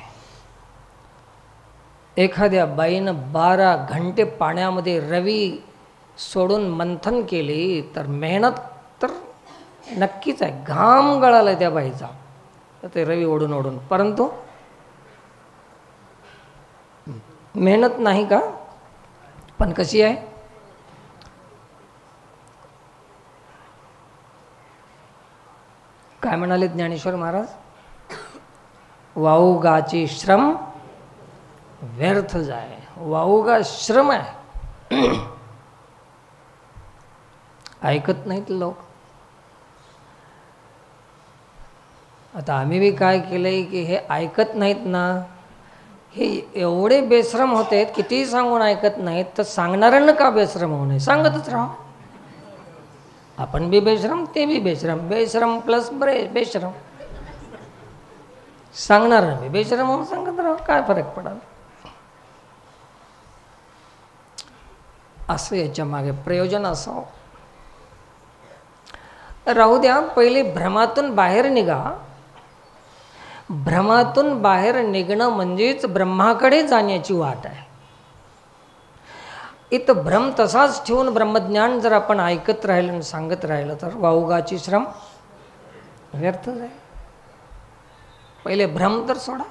एखाद्या बाईनं 12 घंटे पाण्यामध्ये रवी सोडून मंथन केली तर मेहनत तर नक्कीच आहे. घाम गळाला त्या बाईचा ते रवी ओढून ओढून, परंतु मेहनत नाही का? पण कशी आहे? काय म्हणाले ज्ञानेश्वर महाराज? वाऊगाची श्रम व्यर्थ जाय. वाऊगा श्रम आहे. ऐकत नाहीत लोक. आता आम्ही बी काय केलंय की हे ऐकत नाहीत ना, हे एवढे बेश्रम होते, कितीही सांगून ऐकत नाहीत, तर सांगणाऱ्यांना का बेश्रम होऊ नये? सांगतच राहा. आपण बी बेश्रम, ते बी बेश्रम. बेश्रम प्लस बेश्रम. सांगणार बी बेश्रम म्हणून सांगत राहा, काय फरक पडाल? असं याच्या मागे प्रयोजन असावं. राहू द्या, पहिले भ्रमातून बाहेर निघा. भ्रमातून बाहेर निघणं म्हणजेच ब्रह्माकडे जाण्याची वाट आहे. इथं भ्रम तसाच ठेवून ब्रह्मज्ञान जर आपण ऐकत राहिलं आणि सांगत राहिलं तर वाऊगाची श्रम व्यर्थ जाईल. पहिले भ्रम तर सोडा.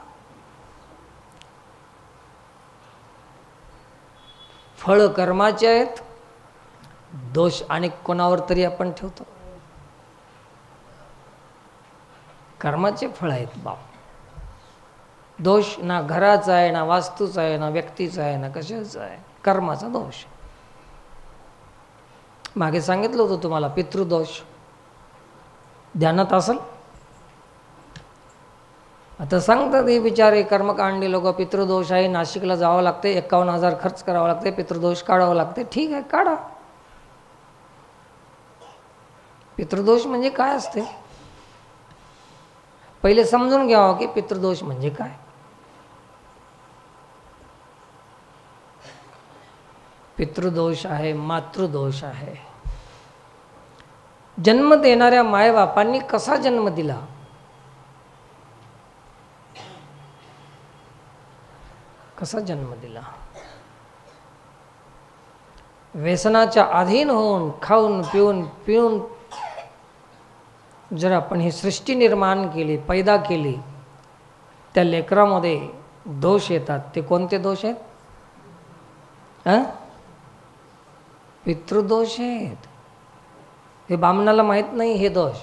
फळ कर्माचे आहेत, दोष आणि कोणावर तरी आपण ठेवतो. कर्माचे फळ आहेत बाप. दोष ना घराचा आहे, ना वास्तूचा आहे, ना व्यक्तीचा आहे, ना कशाचा आहे. कर्माचा दोष. मागे सांगितलं होतं तुम्हाला पितृदोष. ध्यानात असेल? आता सांगतात हे बिचारे कर्मकांडी लोक, पितृदोष आहे, नाशिकला जावं लागते, 51,000 खर्च करावं लागते, पितृदोष काढावं लागते. ठीक आहे, काढा. पितृदोष म्हणजे काय असते पहिले समजून घ्यावं की पितृदोष म्हणजे काय. पितृदोष आहे, मातृदोष आहे. जन्म देणाऱ्या मायबापांनी कसा जन्म दिला? कसा जन्म दिला? व्यसनाच्या अधीन होऊन, खाऊन पिऊन जर आपण ही सृष्टी निर्माण केली, पैदा केली, त्या लेकरामध्ये दोष येतात. ते कोणते दोष आहेत? पितृदोष आहेत. हे बामणाला माहीत नाही हे दोष.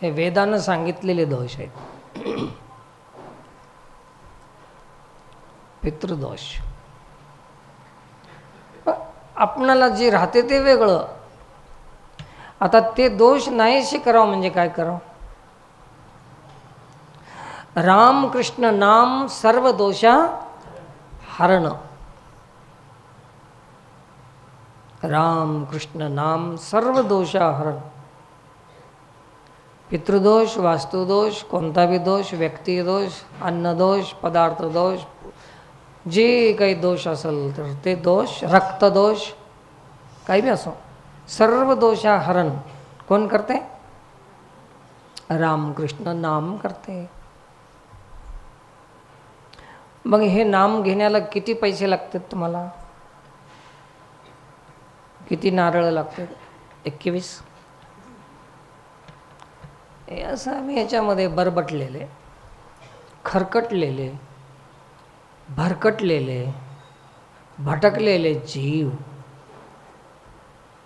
हे वेदानं सांगितलेले दोष आहेत. पितृदोष. आपणाला जे राहते ते वेगळं. आता ते दोष नाहीशी करावं म्हणजे काय करावं? राम कृष्ण नाम सर्व दोषा हरण. राम कृष्ण नाम सर्व दोषा हरण. पितृदोष, वास्तुदोष, कोणता भी दोष, व्यक्तिदोष, अन्नदोष, पदार्थ दोष, जे काही दोष असेल तर ते दोष, रक्तदोष, काही भी असो, सर्व दोषा हरण कोण करते? रामकृष्ण नाम करते. मग हे नाम घेण्याला किती पैसे लागतात तुम्हाला? किती नारळ लागतात? 21. हे असं आम्ही याच्यामध्ये बरबटलेले, खरकटलेले, भरकटलेले, भटकलेले जीव,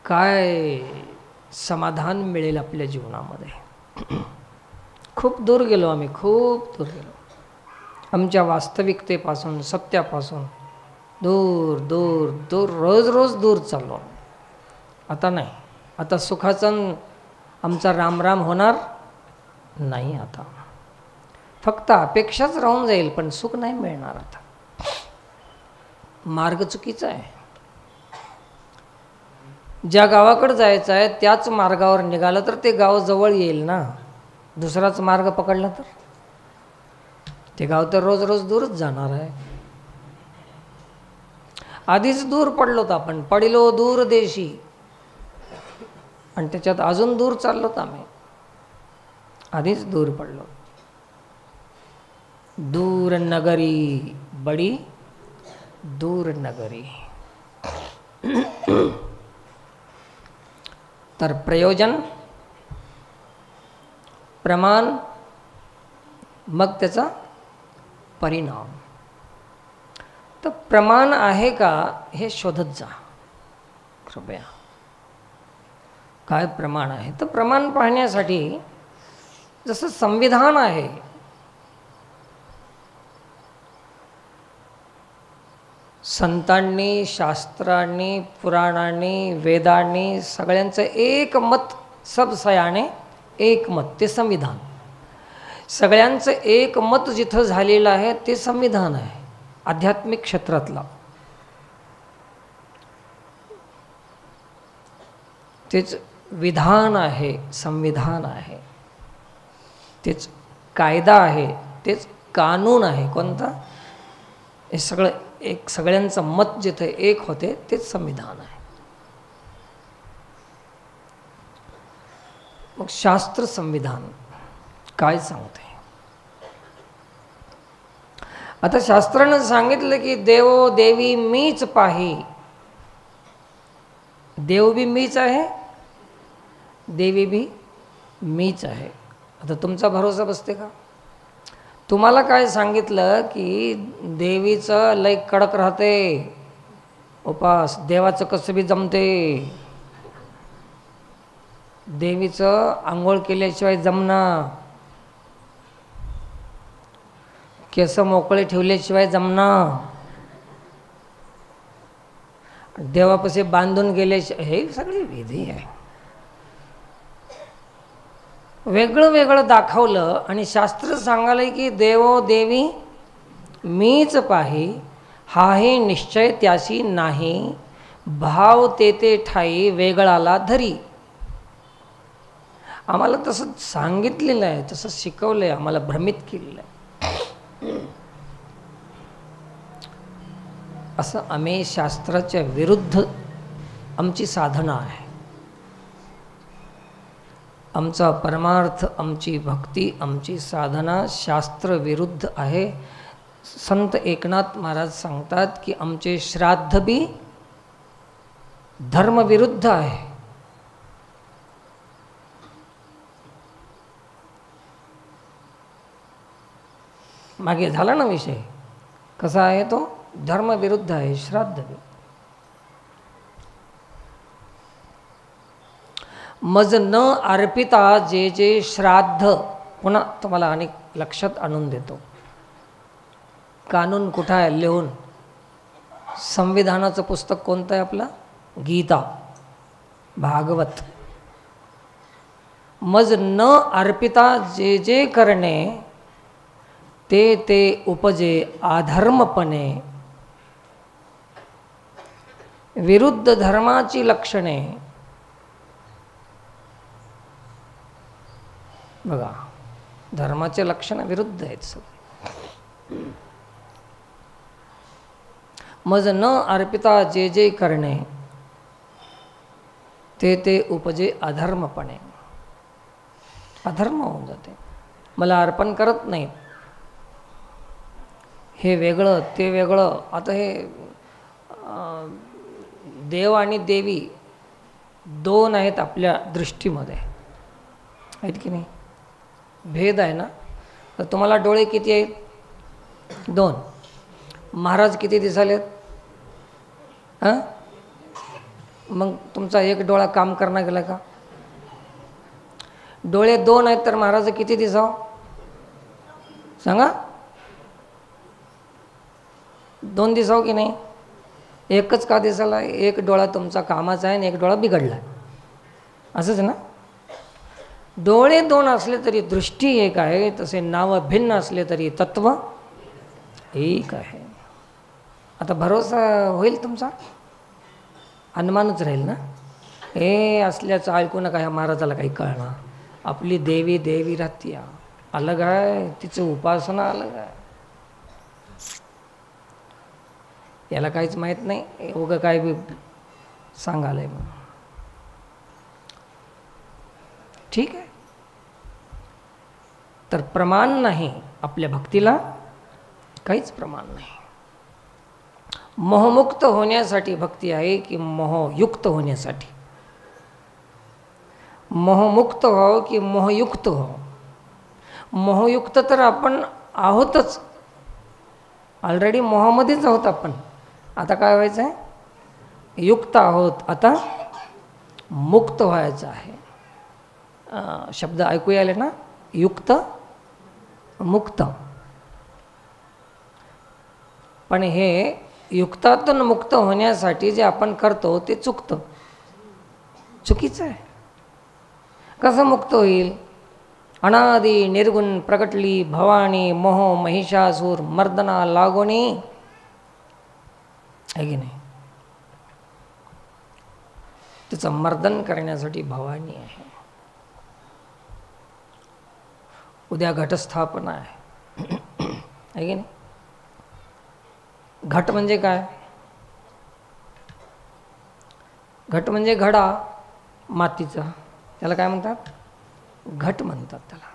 काय समाधान मिळेल आपल्या जीवनामध्ये? खूप दूर गेलो आम्ही, खूप दूर गेलो. आमच्या वास्तविकतेपासून, सत्यापासून दूर दूर दूर, रोज रोज दूर चाललो. आता नाही. आता सुखाचा आमचा रामराम होणार नाही. आता फक्त अपेक्षाच राहून जाईल, पण सुख नाही मिळणार. आता मार्ग चुकीचा आहे. ज्या गावाकडे जायचं आहे त्याच मार्गावर निघालं तर ते गाव जवळ येईल ना. दुसराच मार्ग पकडला तर ते गाव तर रोज रोज दूरच जाणार आहे. आधीच दूर पडलोत आपण, पडिलो दूर देशी, आणि त्याच्यात अजून दूर चाललोत आम्ही. आधीच दूर पडलो. दूर नगरी बडी दूर नगरी. तर प्रयोजन, प्रमाण, मग त्याचा परिणाम. तर प्रमाण आहे का हे शोधत जा कृपया. काय प्रमाण आहे? तर प्रमाण पाहण्यासाठी जसं संविधान आहे, संतांनी, शास्त्रांनी, पुराणांनी, वेदांनी सगळ्यांचं एक मत, सब सयाने एक मत, ते संविधान. सगळ्यांचं एक मत जिथं झालेलं आहे ते संविधान आहे आध्यात्मिक क्षेत्रातला. तेच विधान आहे, संविधान आहे, तेच कायदा आहे, तेच कानून आहे. कोणता? हे सगळं एक, सगळ्यांचं मत जिथे एक होते तेच संविधान आहे. मग शास्त्र संविधान काय सांगते? आता शास्त्रानं सांगितलं की देवो देवी मीच पाही. देव भी मीच आहे, देवी भी मीच आहे. आता तुमचा भरोसा बसते का? तुम्हाला काय सांगितलं की देवीचं लय कडक राहते उपास, देवाचं कसं बी जमते, देवीचं आंघोळ केल्याशिवाय जमना, केस मोकळे ठेवल्याशिवाय जमना, देवापाशी बांधून गेल्याशिवाय, हे सगळी विधी आहे. वेगळं वेगळं दाखवलं आणि शास्त्र सांगायला की देवो देवी मीच पाही, हाही निश्चय त्याशी नाही, भाव ते ठाई वेगळाला धरी. आम्हाला तसं सांगितलेलं आहे, तसं शिकवलं आहे, आम्हाला भ्रमित केलेलं आहे. असं आम्ही शास्त्राच्या विरुद्ध आमची साधना आहे. आमचा परमार्थ, आमची भक्ती, आमची साधना शास्त्र विरुद्ध आहे. संत एकनाथ महाराज सांगतात की आमचे श्राद्ध बी धर्मविरुद्ध आहे. मागे झाला ना विषय, कसा आहे तो? धर्मविरुद्ध आहे श्राद्ध बी. मज न अर्पिता जे जे श्राद्ध. पुन्हा तुम्हाला अनेक लक्षात आणून देतो. कानून कुठं आहे लिहून? संविधानाचं पुस्तक कोणतं आहे आपलं? गीता, भागवत. मज न अर्पिता जे जे करणे, ते ते उपजे अधर्मपणे. विरुद्ध धर्माची लक्षणे बघा, धर्माचे लक्षण विरुद्ध आहेत सगळे. मज न अर्पिता जे जे करणे, ते ते उपजे अधर्मपणे. अधर्म होऊन जाते. मला अर्पण करत नाहीत, हे वेगळं ते वेगळं. आता हे देव आणि देवी दोन आहेत आपल्या दृष्टीमध्ये, आहेत की नाही? भेद आहे ना. तर तुम्हाला डोळे किती आहेत? दोन. महाराज किती दिसालेत? हां, मग तुमचा एक डोळा काम करणं गेला का? डोळे दोन आहेत तर महाराज किती दिसाव सांगा? दोन दिसाव की नाही? एकच का दिसायला? एक डोळा तुमचा कामाचा आहे आणि एक डोळा बिघडला, असंच ना. डोळे दोन असले तरी दृष्टी एक आहे, तसे नाव भिन्न असले तरी तत्व एक आहे. आता भरोसा होईल तुमचा? अनुमानच राहील ना. हे असल्याचं ऐकू नका, ह्या महाराजाला काही कळणार. आपली देवी देवी राहते अलग आहे, तिचं उपासना अलग आहे. याला काहीच माहीत नाही, उगं काय बी सांगालंय मग. ठीक आहे. तर प्रमाण नाही आपल्या भक्तीला, काहीच प्रमाण नाही. मोहमुक्त होण्यासाठी भक्ती आहे की मोहयुक्त होण्यासाठी? मोहमुक्त हो की मोहयुक्त हो? मोहयुक्त तर आपण आहोतच, ऑलरेडी मोहामध्येच आहोत आपण. आता काय व्हायचं आहे? युक्त आहोत, आता मुक्त व्हायचं आहे. शब्द ऐकू आले ना, युक्त मुक्त. पण हे युक्तातून मुक्त होण्यासाठी जे आपण करतो ते चुकतं, चुकीचं आहे. कसं मुक्त होईल? अनादि निर्गुण प्रकटली भवानी, मोह महिषासूर मर्दना लागोनी, आहे की नाही? तिचं मर्दन करण्यासाठी भवानी आहे. उद्या घटस्थापना आहे, आहे की नाही? घट म्हणजे काय? घट म्हणजे घडा मातीचा, त्याला काय म्हणतात? घट म्हणतात त्याला.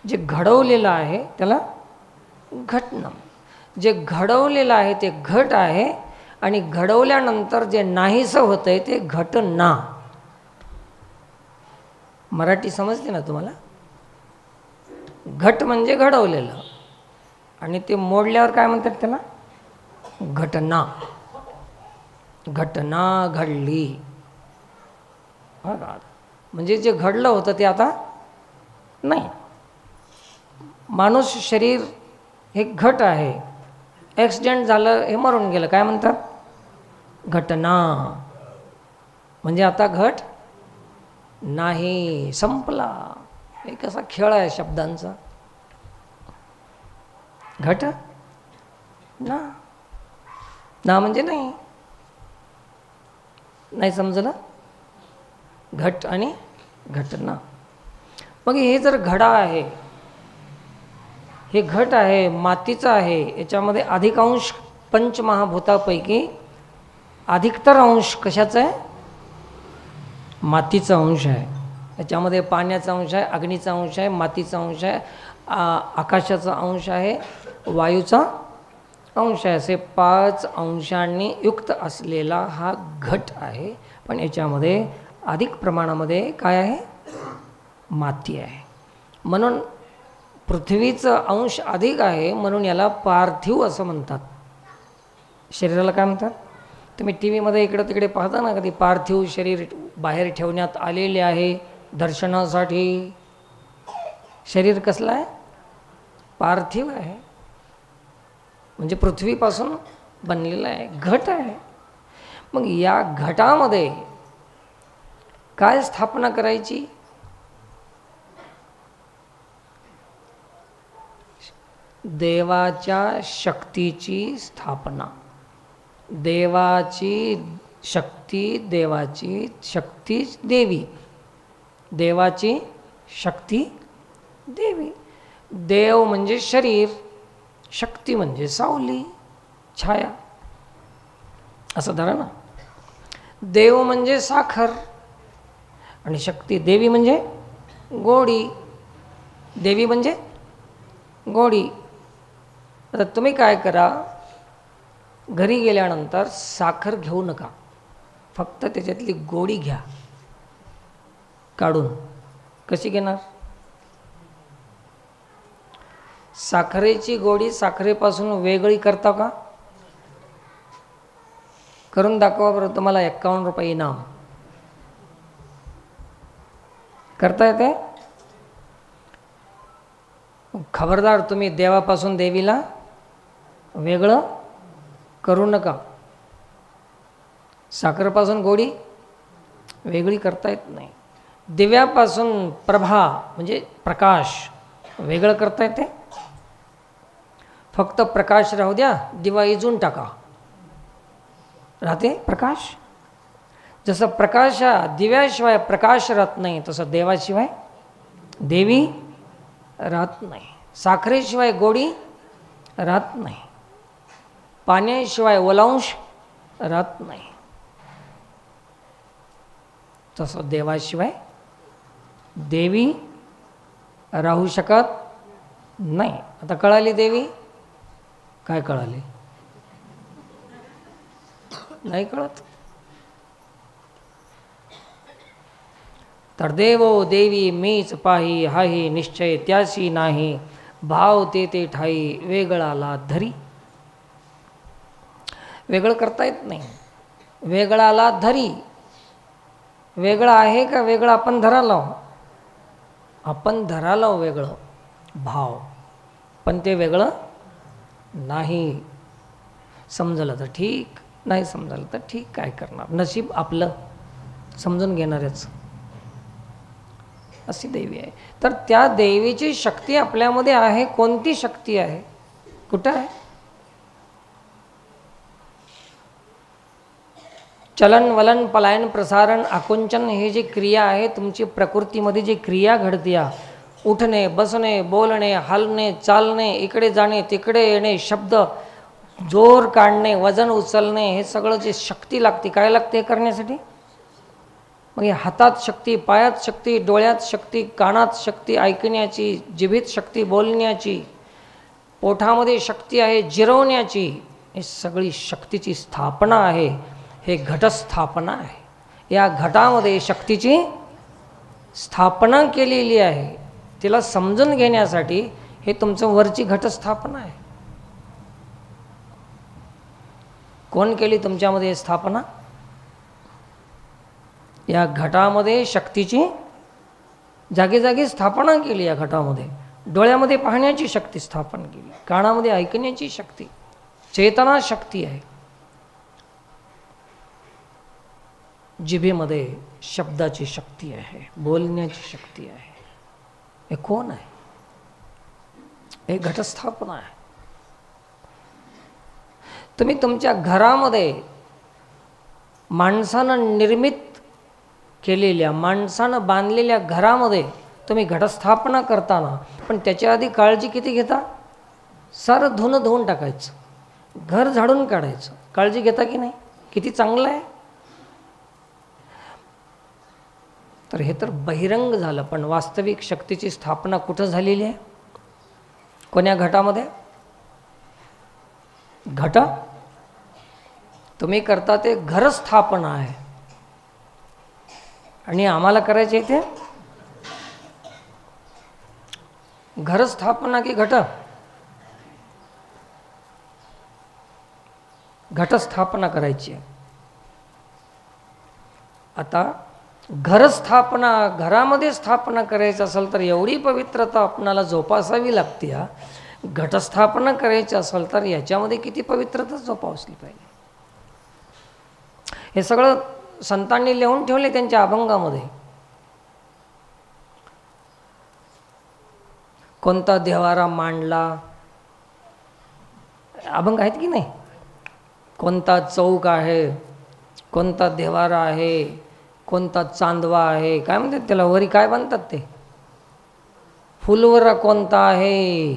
जे घडवलेलं आहे त्याला घटना. जे घडवलेलं आहे ते घट आहे, आणि घडवल्यानंतर जे नाहीसं होतंय ते घटना. मराठी समजते ना तुम्हाला? घट म्हणजे घडवलेलं, आणि ते मोडल्यावर काय म्हणतात त्याला? घटना. घटना घडली. म्हणजे जे घडलं होतं ते आता नाही. माणूस शरीर हे घट आहे. ॲक्सिडेंट झालं, हे मरून गेलं, काय म्हणतात? घटना. म्हणजे आता घट नाही, संपला. हे कसा खेळ आहे शब्दांचा. घट ना, ना म्हणजे नाही. नाही समजलं? घट आणि घटना. मग हे जर घडा आहे, हे घट आहे, मातीचं आहे, याच्यामध्ये अधिकांश पंचमहाभूतापैकी अधिकतर अंश कशाचा आहे? मातीचा अंश आहे. याच्यामध्ये पाण्याचा अंश आहे, अग्नीचा अंश आहे, मातीचा अंश आहे, आकाशाचा अंश आहे, वायूचा अंश आहे. असे 5 अंशांनी युक्त असलेला हा घट आहे. पण याच्यामध्ये अधिक प्रमाणामध्ये काय आहे? माती आहे. म्हणून पृथ्वीचं अंश अधिक आहे, म्हणून याला पार्थिव असं म्हणतात. शरीराला काय म्हणतात? तुम्ही टी व्हीमध्ये इकडं तिकडे पाहता ना, कधी पार्थिव शरीर बाहेर ठेवण्यात आलेले आहे दर्शनासाठी. शरीर कसलं आहे? पार्थिव आहे, म्हणजे पृथ्वीपासून बनलेलं आहे, घट आहे. मग या घटामध्ये काय स्थापना करायची? देवाच्या शक्तीची स्थापना. देवाची शक्ती, देवाची शक्ती देवी, देवाची शक्ती देवी. देव म्हणजे शरीर, शक्ती म्हणजे सावली, छाया, असं धरा ना. देव म्हणजे साखर, आणि शक्ती देवी म्हणजे गोडी. देवी म्हणजे गोडी. आता तुम्ही काय करा, घरी गेल्यानंतर साखर घेऊ नका, फक्त त्याच्यातली गोडी घ्या काढून. कशी घेणार? साखरेची गोडी साखरेपासून वेगळी करता का? करून दाखवा बरं. तुम्हाला 51 रुपये इनाम. करता येते? खबरदार, तुम्ही देवापासून देवीला वेगळं करू नका. साखरेपासून गोडी वेगळी करता येत नाही. दिव्यापासून प्रभा म्हणजे प्रकाश वेगळं करता येते? फक्त प्रकाश राहू द्या, दिवा इजून टाका, राहते प्रकाश. जसं प्रकाशा दिव्याशिवाय प्रकाश राहत नाही, तसं देवाशिवाय देवी राहत नाही. साखरेशिवाय गोडी राहत नाही, पाण्याशिवाय ओलांश राहत नाही, तसं देवाशिवाय देवी राहू शकत नाही. आता कळाली देवी? काय कळाले? नाही कळत. तर देवो देवी मीच पाही, हाही निश्चय त्याशी नाही, भाव ते ते ठाई वेगळाला धरी. वेगळं करता येत नाही, वेगळाला धरी. वेगळं आहे का वेगळं आपण धरालो? आपण धरालो वेगळं भाव, पण ते वेगळं नाही. समजलं तर ठीक, नाही समजलं तर ठीक, काय करणार, नशीब आपलं, समजून घेणारच. अशी देवी आहे. तर त्या देवीची शक्ती आपल्यामध्ये आहे. कोणती शक्ती आहे? कुठं आहे? चलन वलन पलायन प्रसारण आकुंचन हे जे क्रिया आहे, तुमची प्रकृतीमध्ये जी क्रिया घडते, उठणे बसणे बोलणे हलणे चालणे, इकडे जाणे तिकडे येणे, शब्द जोर काढणे वजन उचलणे, हे सगळं जे शक्ती लागते, काय लागते करण्यासाठी? मग हातात शक्ती, पायात शक्ती, डोळ्यात शक्ती, कानात शक्ती ऐकण्याची, जिभेत शक्ती बोलण्याची, पोटामध्ये शक्ती आहे जिरवण्याची, हे सगळी शक्तीची स्थापना आहे. हे घटस्थापना आहे. या घटामध्ये शक्तीची स्थापना केलेली आहे. तिला समजून घेण्यासाठी हे तुमचं वरची घटस्थापना आहे. कोण केली तुमच्यामध्ये स्थापना? या घटामध्ये शक्तीची जागी जागी स्थापना केली. या घटामध्ये डोळ्यामध्ये पाहण्याची शक्ती स्थापन केली, कानामध्ये ऐकण्याची शक्ती, चेतना शक्ती आहे. जिभेमध्ये शब्दाची शक्ती आहे, बोलण्याची शक्ती आहे. हे कोण आहे? हे घटस्थापना आहे. तुम्ही तुमच्या घरामध्ये माणसानं निर्मित केलेल्या, माणसानं बांधलेल्या घरामध्ये तुम्ही घटस्थापना करताना, पण त्याच्या आधी काळजी किती घेता? सारं धुणं धुवून टाकायचं, घर झाडून काढायचं. काळजी घेता की नाही? किती चांगलं आहे. तर हे तर बहिरंग झालं, पण वास्तविक शक्तीची स्थापना कुठं झालेली आहे? कोण्या घटामध्ये? घट तुम्ही करता ते घरस्थापना आहे, आणि आम्हाला करायचे इथे घरस्थापना की घट? घटस्थापना करायची. आता घरस्थापना, घरामध्ये स्थापना करायचं असेल तर एवढी पवित्रता आपणाला जोपासावी लागते. घटस्थापना करायची असेल तर याच्यामध्ये किती पवित्रता जोपासली पाहिजे. हे सगळं संतांनी लिहून ठेवले त्यांच्या अभंगामध्ये. कोणता देवारा मांडला, अभंग आहेत की नाही? कोणता चौक आहे, कोणता देवारा आहे, कोणता चांदवा आहे, काय म्हणतात त्याला, वरी काय म्हणतात ते, फुलवरा कोणता आहे,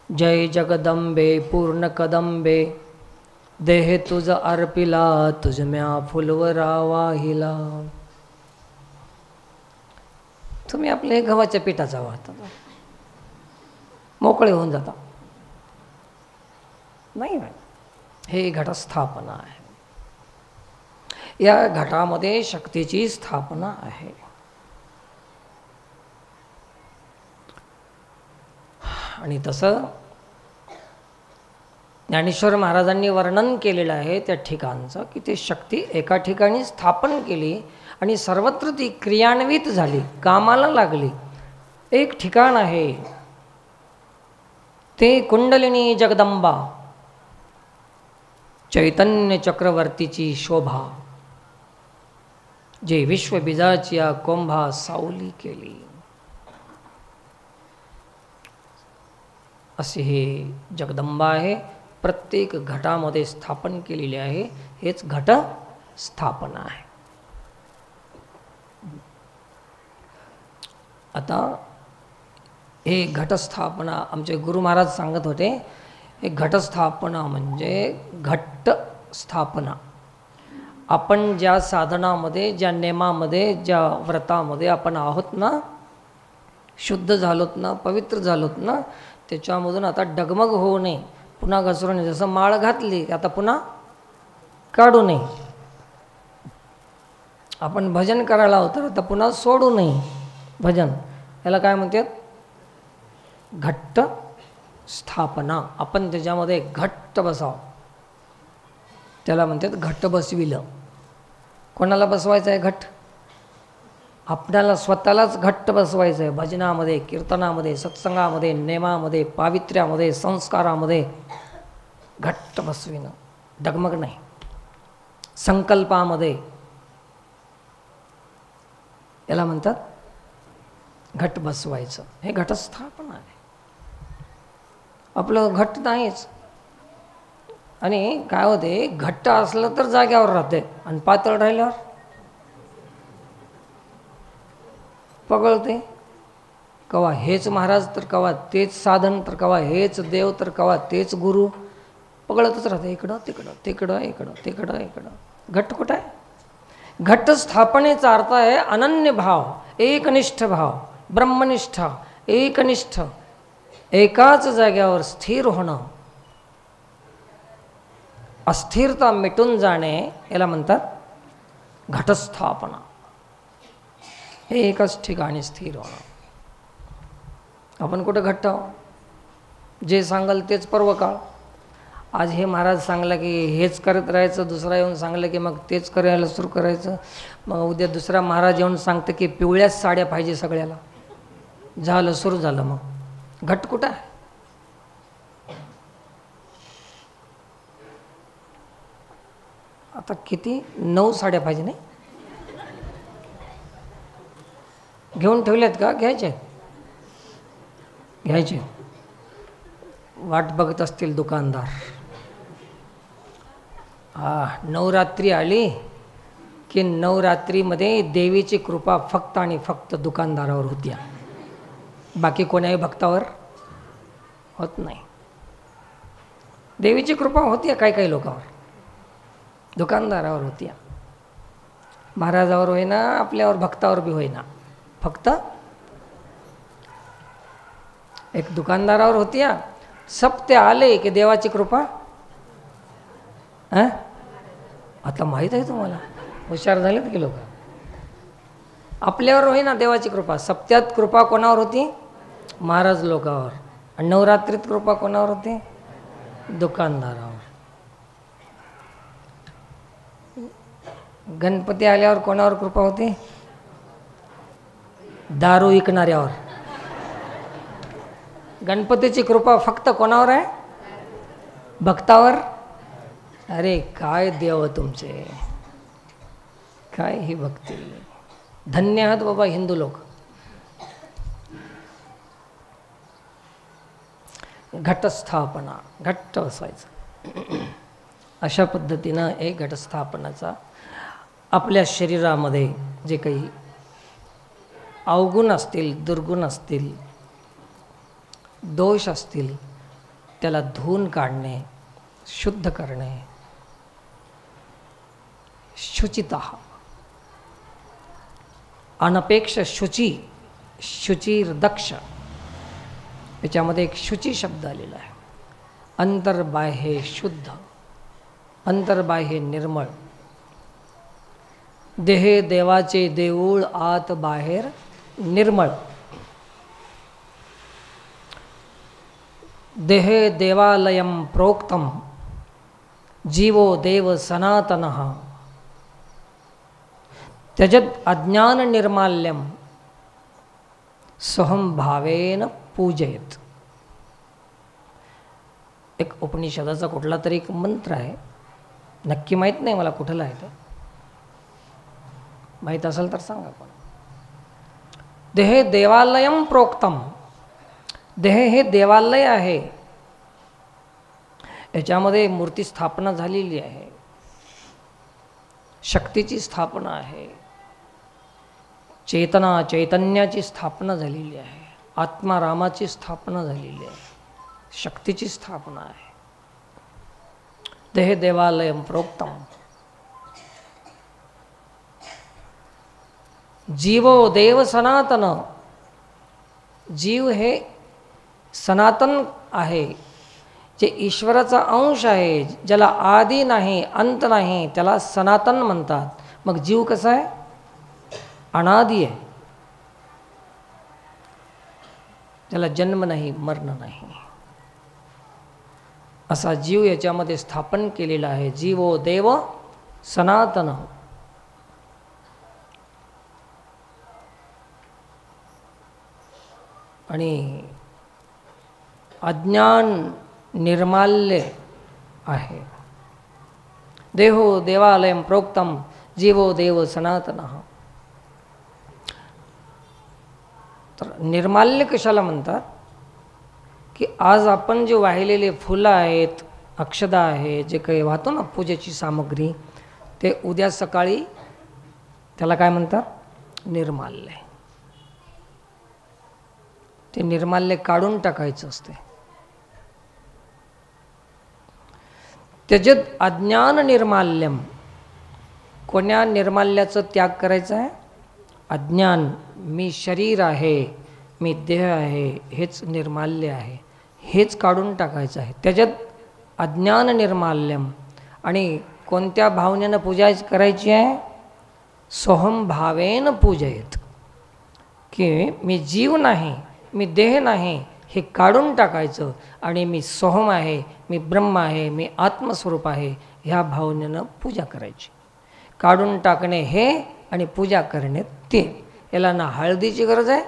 जय जगदंबे पूर्ण कदंबे, देह तुझ अर्पिला तुझम्या फुलवरा वाहिला. तुम्ही आपले गव्हाच्या पिठाचा वाहता, मोकळे होऊन जाता. नाही, हे घटस्थापना आहे. या घटामध्ये शक्तीची स्थापना आहे. आणि तसं ज्ञानेश्वर महाराजांनी वर्णन केलेलं आहे त्या ठिकाणचं, की ते शक्ती एका ठिकाणी स्थापन केली आणि सर्वत्र ती क्रियान्वित झाली, कामाला लागली. एक ठिकाण आहे ते कुंडलिनी जगदंबा, चैतन्य चक्रवर्तीची शोभा, जे विश्वबीजाची या कोंभा सावली केली. अशी हे जगदंबा आहे, प्रत्येक घटामध्ये स्थापन केलेली आहे. हेच घट स्थापना आहे. आता हे घटस्थापना आमचे गुरु महाराज सांगत होते. हे घटस्थापना म्हणजे घट्ट स्थापना. आपण ज्या साधनामध्ये, ज्या नेमामध्ये, ज्या व्रतामध्ये आपण आहोत ना, शुद्ध झालोत ना, पवित्र झालोत ना, त्याच्यामधून आता डगमग होऊ नये, पुन्हा घसरू नये. जसं माळ घातली आता पुन्हा काढू नये. आपण भजन करायला होतं आता पुन्हा सोडू नये भजन. याला काय म्हणतात? घट्ट स्थापना. आपण त्याच्यामध्ये घट्ट बसावं, त्याला म्हणतात घट्ट बसविलं. कोणाला बसवायचं आहे घट्ट? आपल्याला स्वतःलाच घट्ट बसवायचं आहे. भजनामध्ये, कीर्तनामध्ये, सत्संगामध्ये, नेमामध्ये, पावित्र्यामध्ये, संस्कारामध्ये घट्ट बसविणं, डगमग नाही. संकल्पामध्ये याला म्हणतात घट बसवायचं. हे घटस्थापन आहे. आपलं घट्ट नाहीच. आणि काय होते, घट्ट असलं तर जाग्यावर राहते आणि पातळ राहिल्यावर पगळते. कवा हेच महाराज तर कवा तेच साधन, तर कवा हेच देव, तर कवा तेच गुरु. पगळतच राहते इकडं तिकडं, तिकडं इकडं, तिकडं इकडं. घट्ट कुठं आहे? घट्ट स्थापनेचा अर्थ आहे अनन्य भाव, एकनिष्ठ भाव, ब्रह्मनिष्ठा, एकनिष्ठ, एकाच जाग्यावर स्थिर होणं. अस्थिरता मिटून जाणे याला म्हणतात घटस्थापना. एकच ठिकाणी स्थिर होणं. आपण कुठं घट्ट आहोत? जे सांगाल तेच पर्वकाळ. आज हे महाराज सांगला की हेच करत राहायचं, दुसरा येऊन सांगलं की मग तेच करायला सुरू करायचं. मग उद्या दुसरा महाराज येऊन सांगतं की पिवळ्याच साड्या पाहिजे सगळ्याला. झालं, सुरू झालं. मग घट कुठं आहे? आता किती 9 साड्या पाहिजे नाही? घेऊन ठेवल्यात का? घ्यायचे घ्यायचे. वाट बघत असतील दुकानदार. नवरात्री आली की नवरात्रीमध्ये देवीची कृपा फक्त आणि फक्त दुकानदारावर होत्या, बाकी कोणाही भक्तावर होत नाही. देवीची कृपा होती काही काही लोकांवर, दुकानदारावर होती. महाराजावर होईना, आपल्यावर भक्तावर बी होईना, फक्त एक दुकानदारावर होती. सप्ते आले की देवाची कृपा. आता माहीत आहे तुम्हाला, हुशार झालेत की लोक. आपल्यावर होईना देवाची कृपा. सप्त्यात कृपा कोणावर होती? महाराज लोकावर. आणि नवरात्रीत कृपा कोणावर होती? दुकानदारावर. गणपती आल्यावर कोणावर कृपा होती? दारू विकणाऱ्यावर. गणपतीची कृपा फक्त कोणावर आहे? भक्तावर. अरे काय देव तुमचे, काय ही भक्ती. धन्य आहात बाबा हिंदू लोक. घटस्थापना, घट्ट बसवायचं. अशा पद्धतीनं एक घटस्थापनाचा आपल्या शरीरामध्ये जे काही अवगुण असतील, दुर्गुण असतील, दोष असतील, त्याला धुवून काढणे, शुद्ध करणे. शुचितः, अनपेक्ष शुची, शुचिर्दक्ष. याच्यामध्ये एक शुची शब्द आलेला आहे. अंतर्बाह्य शुद्ध, अंतर्बाह्य निर्मळ. देहे देवाचे देऊळ, आत बाहेर निर्मळ. देहे देवालयम प्रोक्तम, जीवो देव सनातनः. त्यजत अज्ञान निर्माल्यम, सोहम भावेन पूजयत. एक उपनिषदाचा कुठला तरी एक मंत्र आहे, नक्की माहीत नाही मला कुठला आहे. तो माहीत असेल तर सांगा. पण देहे देवालयम प्रोक्तम, देह हे देवालय आहे. याच्यामध्ये मूर्ती स्थापना झालेली आहे, शक्तीची स्थापना आहे, चेतना चैतन्याची स्थापना झालेली आहे, आत्मा रामाची स्थापना झालेली आहे, शक्तीची स्थापना आहे. देह देवालयम प्रोक्तम. जीवो देव सनातन. जीव हे सनातन आहे, जे ईश्वराचा अंश आहे, ज्याला आदी नाही अंत नाही, त्याला सनातन म्हणतात. मग जीव कसा आहे? अनादी आहे, त्याला जन्म नाही मरण नाही, असा जीव याच्यामध्ये स्थापन केलेला आहे. जीवो देव सनातन. आणि अज्ञान निर्माल्य आहे. देहो देवालयम प्रोक्तम जीवो देव सनातन. तर निर्माल्य कशाला म्हणतात की आज आपण जे वाहिलेले फुलं आहेत, अक्षदा आहे, जे काही वाहतो ना पूजेची सामग्री, ते उद्या सकाळी त्याला काय म्हणतात? निर्माल्य. ते निर्माल्य काढून टाकायचं असते. त्यजत अज्ञान निर्माल्यम. कोण्या निर्माल्याचं त्याग करायचं आहे? अज्ञान. मी शरीर आहे, मी देह आहे, हेच निर्माल्य आहे, हेच काढून टाकायचं आहे. त्याच्यात अज्ञान निर्माल्यम. आणि कोणत्या भावनेनं पूजा करायची आहे? सोहम भावेन पूजयेत. की मी जीव नाही, मी देह नाही, हे काढून टाकायचं आणि मी सोहम आहे, मी ब्रह्म आहे, मी आत्मस्वरूप आहे, ह्या भावनेनं पूजा करायची. काढून टाकणे हे आणि पूजा करणे ते. याला ना हळदीची गरज आहे,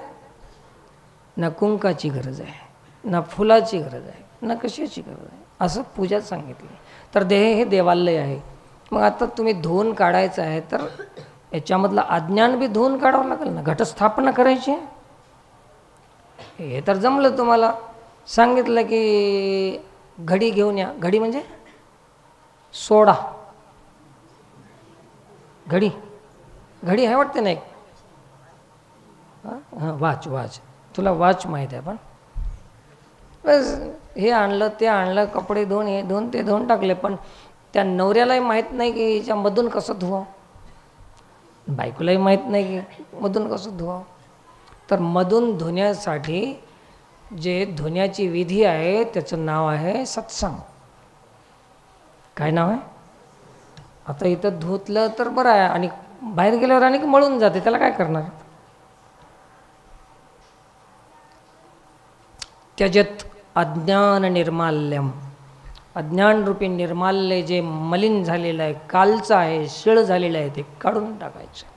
ना कुंकाची गरज आहे, ना फुलाची गरज आहे, ना कशाची गरज आहे. असं पूजा सांगितली. तर देह हे देवालय आहे. मग आता तुम्ही धुवून काढायचं आहे, तर याच्यामधलं अज्ञान बी धुवून काढावं लागेल ना. घटस्थापना करायची आहे. हे तर जमलं तुम्हाला. सांगितलं की घडी घेऊन या. घडी म्हणजे सोडा. घडी घडी आहे वाटते ना एक. हां वाच वाच. तुला वाच माहीत आहे. पण बस हे आणलं ते आणलं, कपडे धुवून हे धुवून ते धुवून टाकले. पण त्या नवऱ्यालाही माहीत नाही की याच्यामधून कसं धुवावं, बायकोलाही माहीत नाही की मधून कसं धुवावं. तर मधून धुण्यासाठी जे धुण्याची विधी आहे त्याचं नाव आहे सत्संग. काय नाव आहे? आता इथं धुतलं तर बरं आहे, आणि बाहेर गेल्यावर आणि मळून जाते, त्याला काय करणार? त्यजत अज्ञान निर्माल्यम. अज्ञानरूपी निर्माल्य जे मलिन झालेलं आहे, कालचं आहे, शिळ झालेलं आहे, ते काढून टाकायचं.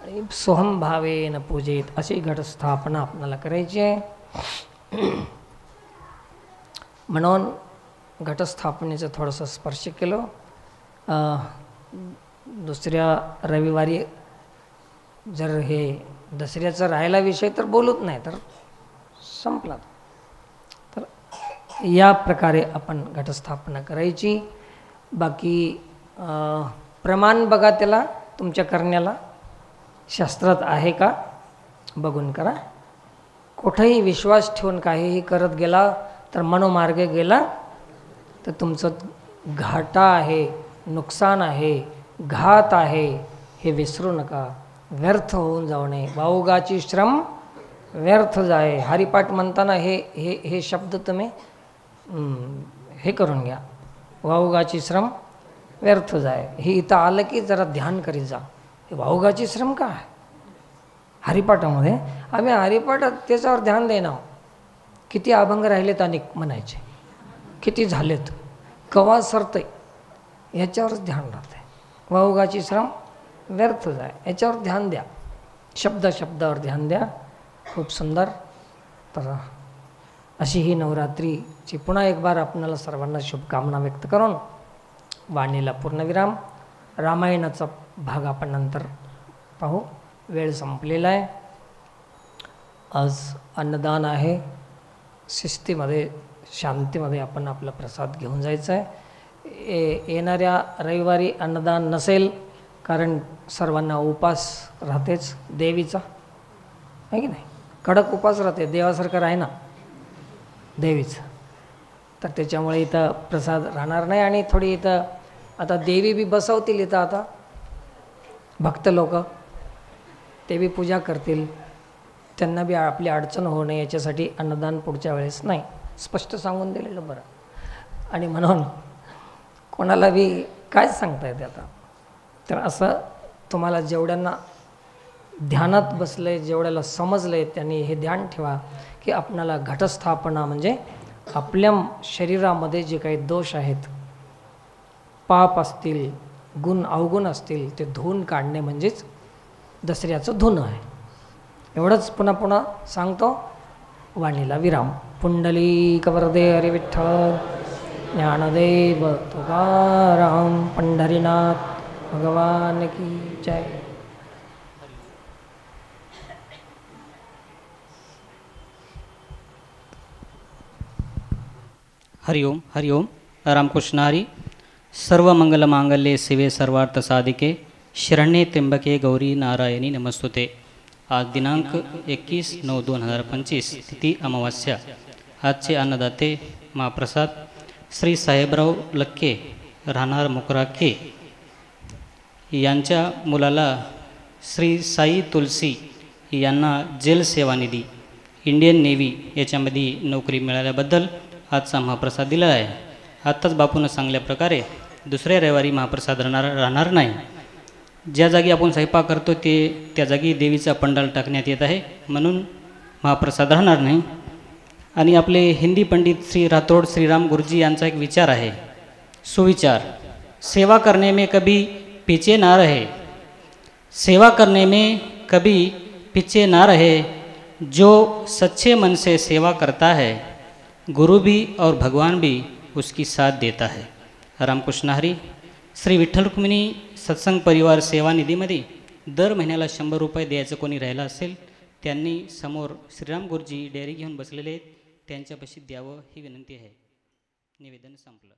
आणि सोहम भावेन पूजेत. अशी घटस्थापना आपल्याला करायची आहे. म्हणून घटस्थापनेचं थोडंसं स्पर्श केलं. दुसऱ्या रविवारी जर हे दसऱ्याचा राहिला विषय तर बोलूच नाही, तर संपला. तर या प्रकारे आपण घटस्थापना करायची. बाकी प्रमाण बघा त्याला, तुमच्या करण्याला शास्त्रात आहे का बघून करा. कुठेही विश्वास ठेवून काहीही करत गेला तर मनोमार्गे गेला तर तुमचं घाटा आहे, नुकसान आहे, घात आहे, हे विसरू नका. व्यर्थ होऊन जाऊ नये. वाऊगाची श्रम व्यर्थ जाय. हरिपाठ म्हणताना हे हे हे शब्द तुम्ही हे करून घ्या. वाऊगाची श्रम व्यर्थ जाय. हे इथं आलं की जरा ध्यान करीत जा. हे वाऊगाची श्रम का आहे? हरिपाठामध्ये आम्ही हरिपाठात त्याच्यावर ध्यान देणार. किती अभंग राहिलेत अनेक म्हणायचे, किती झालेत, कवा सरते, याच्यावरच ध्यान राहते. वाऊगाची श्रम व्यर्थ जाय, याच्यावर ध्यान द्या. शब्द शब्दावर ध्यान द्या. खूप सुंदर. तर अशी ही नवरात्रीची पुन्हा एक बार आपणाला सर्वांना शुभकामना व्यक्त करून वाणीला पूर्णविराम. रामायणाचा भाग आपण नंतर पाहू. वेळ संपलेला आहे. आज अन्नदान आहे. शिस्तीमध्ये शांतीमध्ये आपण आपला प्रसाद घेऊन जायचा आहे. येणाऱ्या रविवारी अन्नदान नसेल, कारण सर्वांना उपास राहतेच देवीचा, आहे की नाही, कडक उपास राहते, देवासारखं राही ना देवीचं. तर त्याच्यामुळे इथं प्रसाद राहणार नाही. आणि थोडी इथं आता देवी बी बसवतील इथं, आता भक्त लोक ते बी पूजा करतील, त्यांना बी आपली अडचण होऊ नये याच्यासाठी अन्नदान पुढच्या वेळेस नाही, स्पष्ट सांगून दिलेलं बरं. आणि म्हणून कोणाला बी काय सांगता येते आता. तर असं तुम्हाला जेवढ्यांना ध्यानात बसले, जेवढ्याला समजले, त्यांनी हे ध्यान ठेवा की आपणाला घटस्थापना म्हणजे आपल्या शरीरामध्ये जे काही दोष आहेत, पाप असतील, गुण अवगुण असतील, ते धुवून काढणे म्हणजेच दसऱ्याचं धुणं आहे. एवढंच पुन्हा पुन्हा सांगतो. वाणीला विराम. पुंडलिक वरदे हरी विठ्ठल, ज्ञानदेव तुकाराम, पंढरीनाथ भगवान की जय. हरिओम हरिओम. रामकृष्ण हरी. सर्व मंगल मांगल्ये शिवे सर्वार्थ साधिके, शरण्ये त्र्यंबके गौरी नारायणी नमस्तुते. आज दिनांक 21/9/2025, तिथी अमावास्या. आजचे अन्नदाते महाप्रसाद श्री साहेबराव लक्के, राहणार मुकराखे, यांच्या मुलाला श्री साई तुलसी यांना जेल सेवा निधी इंडियन नेव्ही याच्यामध्ये नोकरी मिळाल्याबद्दल आजचा महाप्रसाद दिला आहे. आत्ताच बापूनं सांगल्या प्रकारे दुसऱ्या रविवारी महाप्रसाद राहणार नाही. ज्या जागी आपण स्वयंपाक करतो त्या जागी देवीचा पंडाल टाकण्यात येत आहे, म्हणून महाप्रसाद राहणार नाही. आणि आपले हिंदी पंडित श्री राठोड श्रीराम गुरुजी यांचा एक विचार आहे, सुविचार, सेवा करने में कभी पीछे ना रहे, सेवा करने में कभी पीछे ना रहे, जो सच्चे मन से सेवा करता है गुरु भी और भगवान भी उसकी साथ देता है. रामकृष्ण हरी. श्री विठ्ठल रुक्मिणी सत्संग परिवार सेवा निधीमध्ये दर महिन्याला 100 रुपये द्यायचं कोणी राहिलं असेल, त्यांनी समोर श्रीराम गुरुजी डेअरी घेऊन बसलेले आहेत, त्यांच्यापाशी द्यावं ही विनंती आहे. निवेदन संपलं.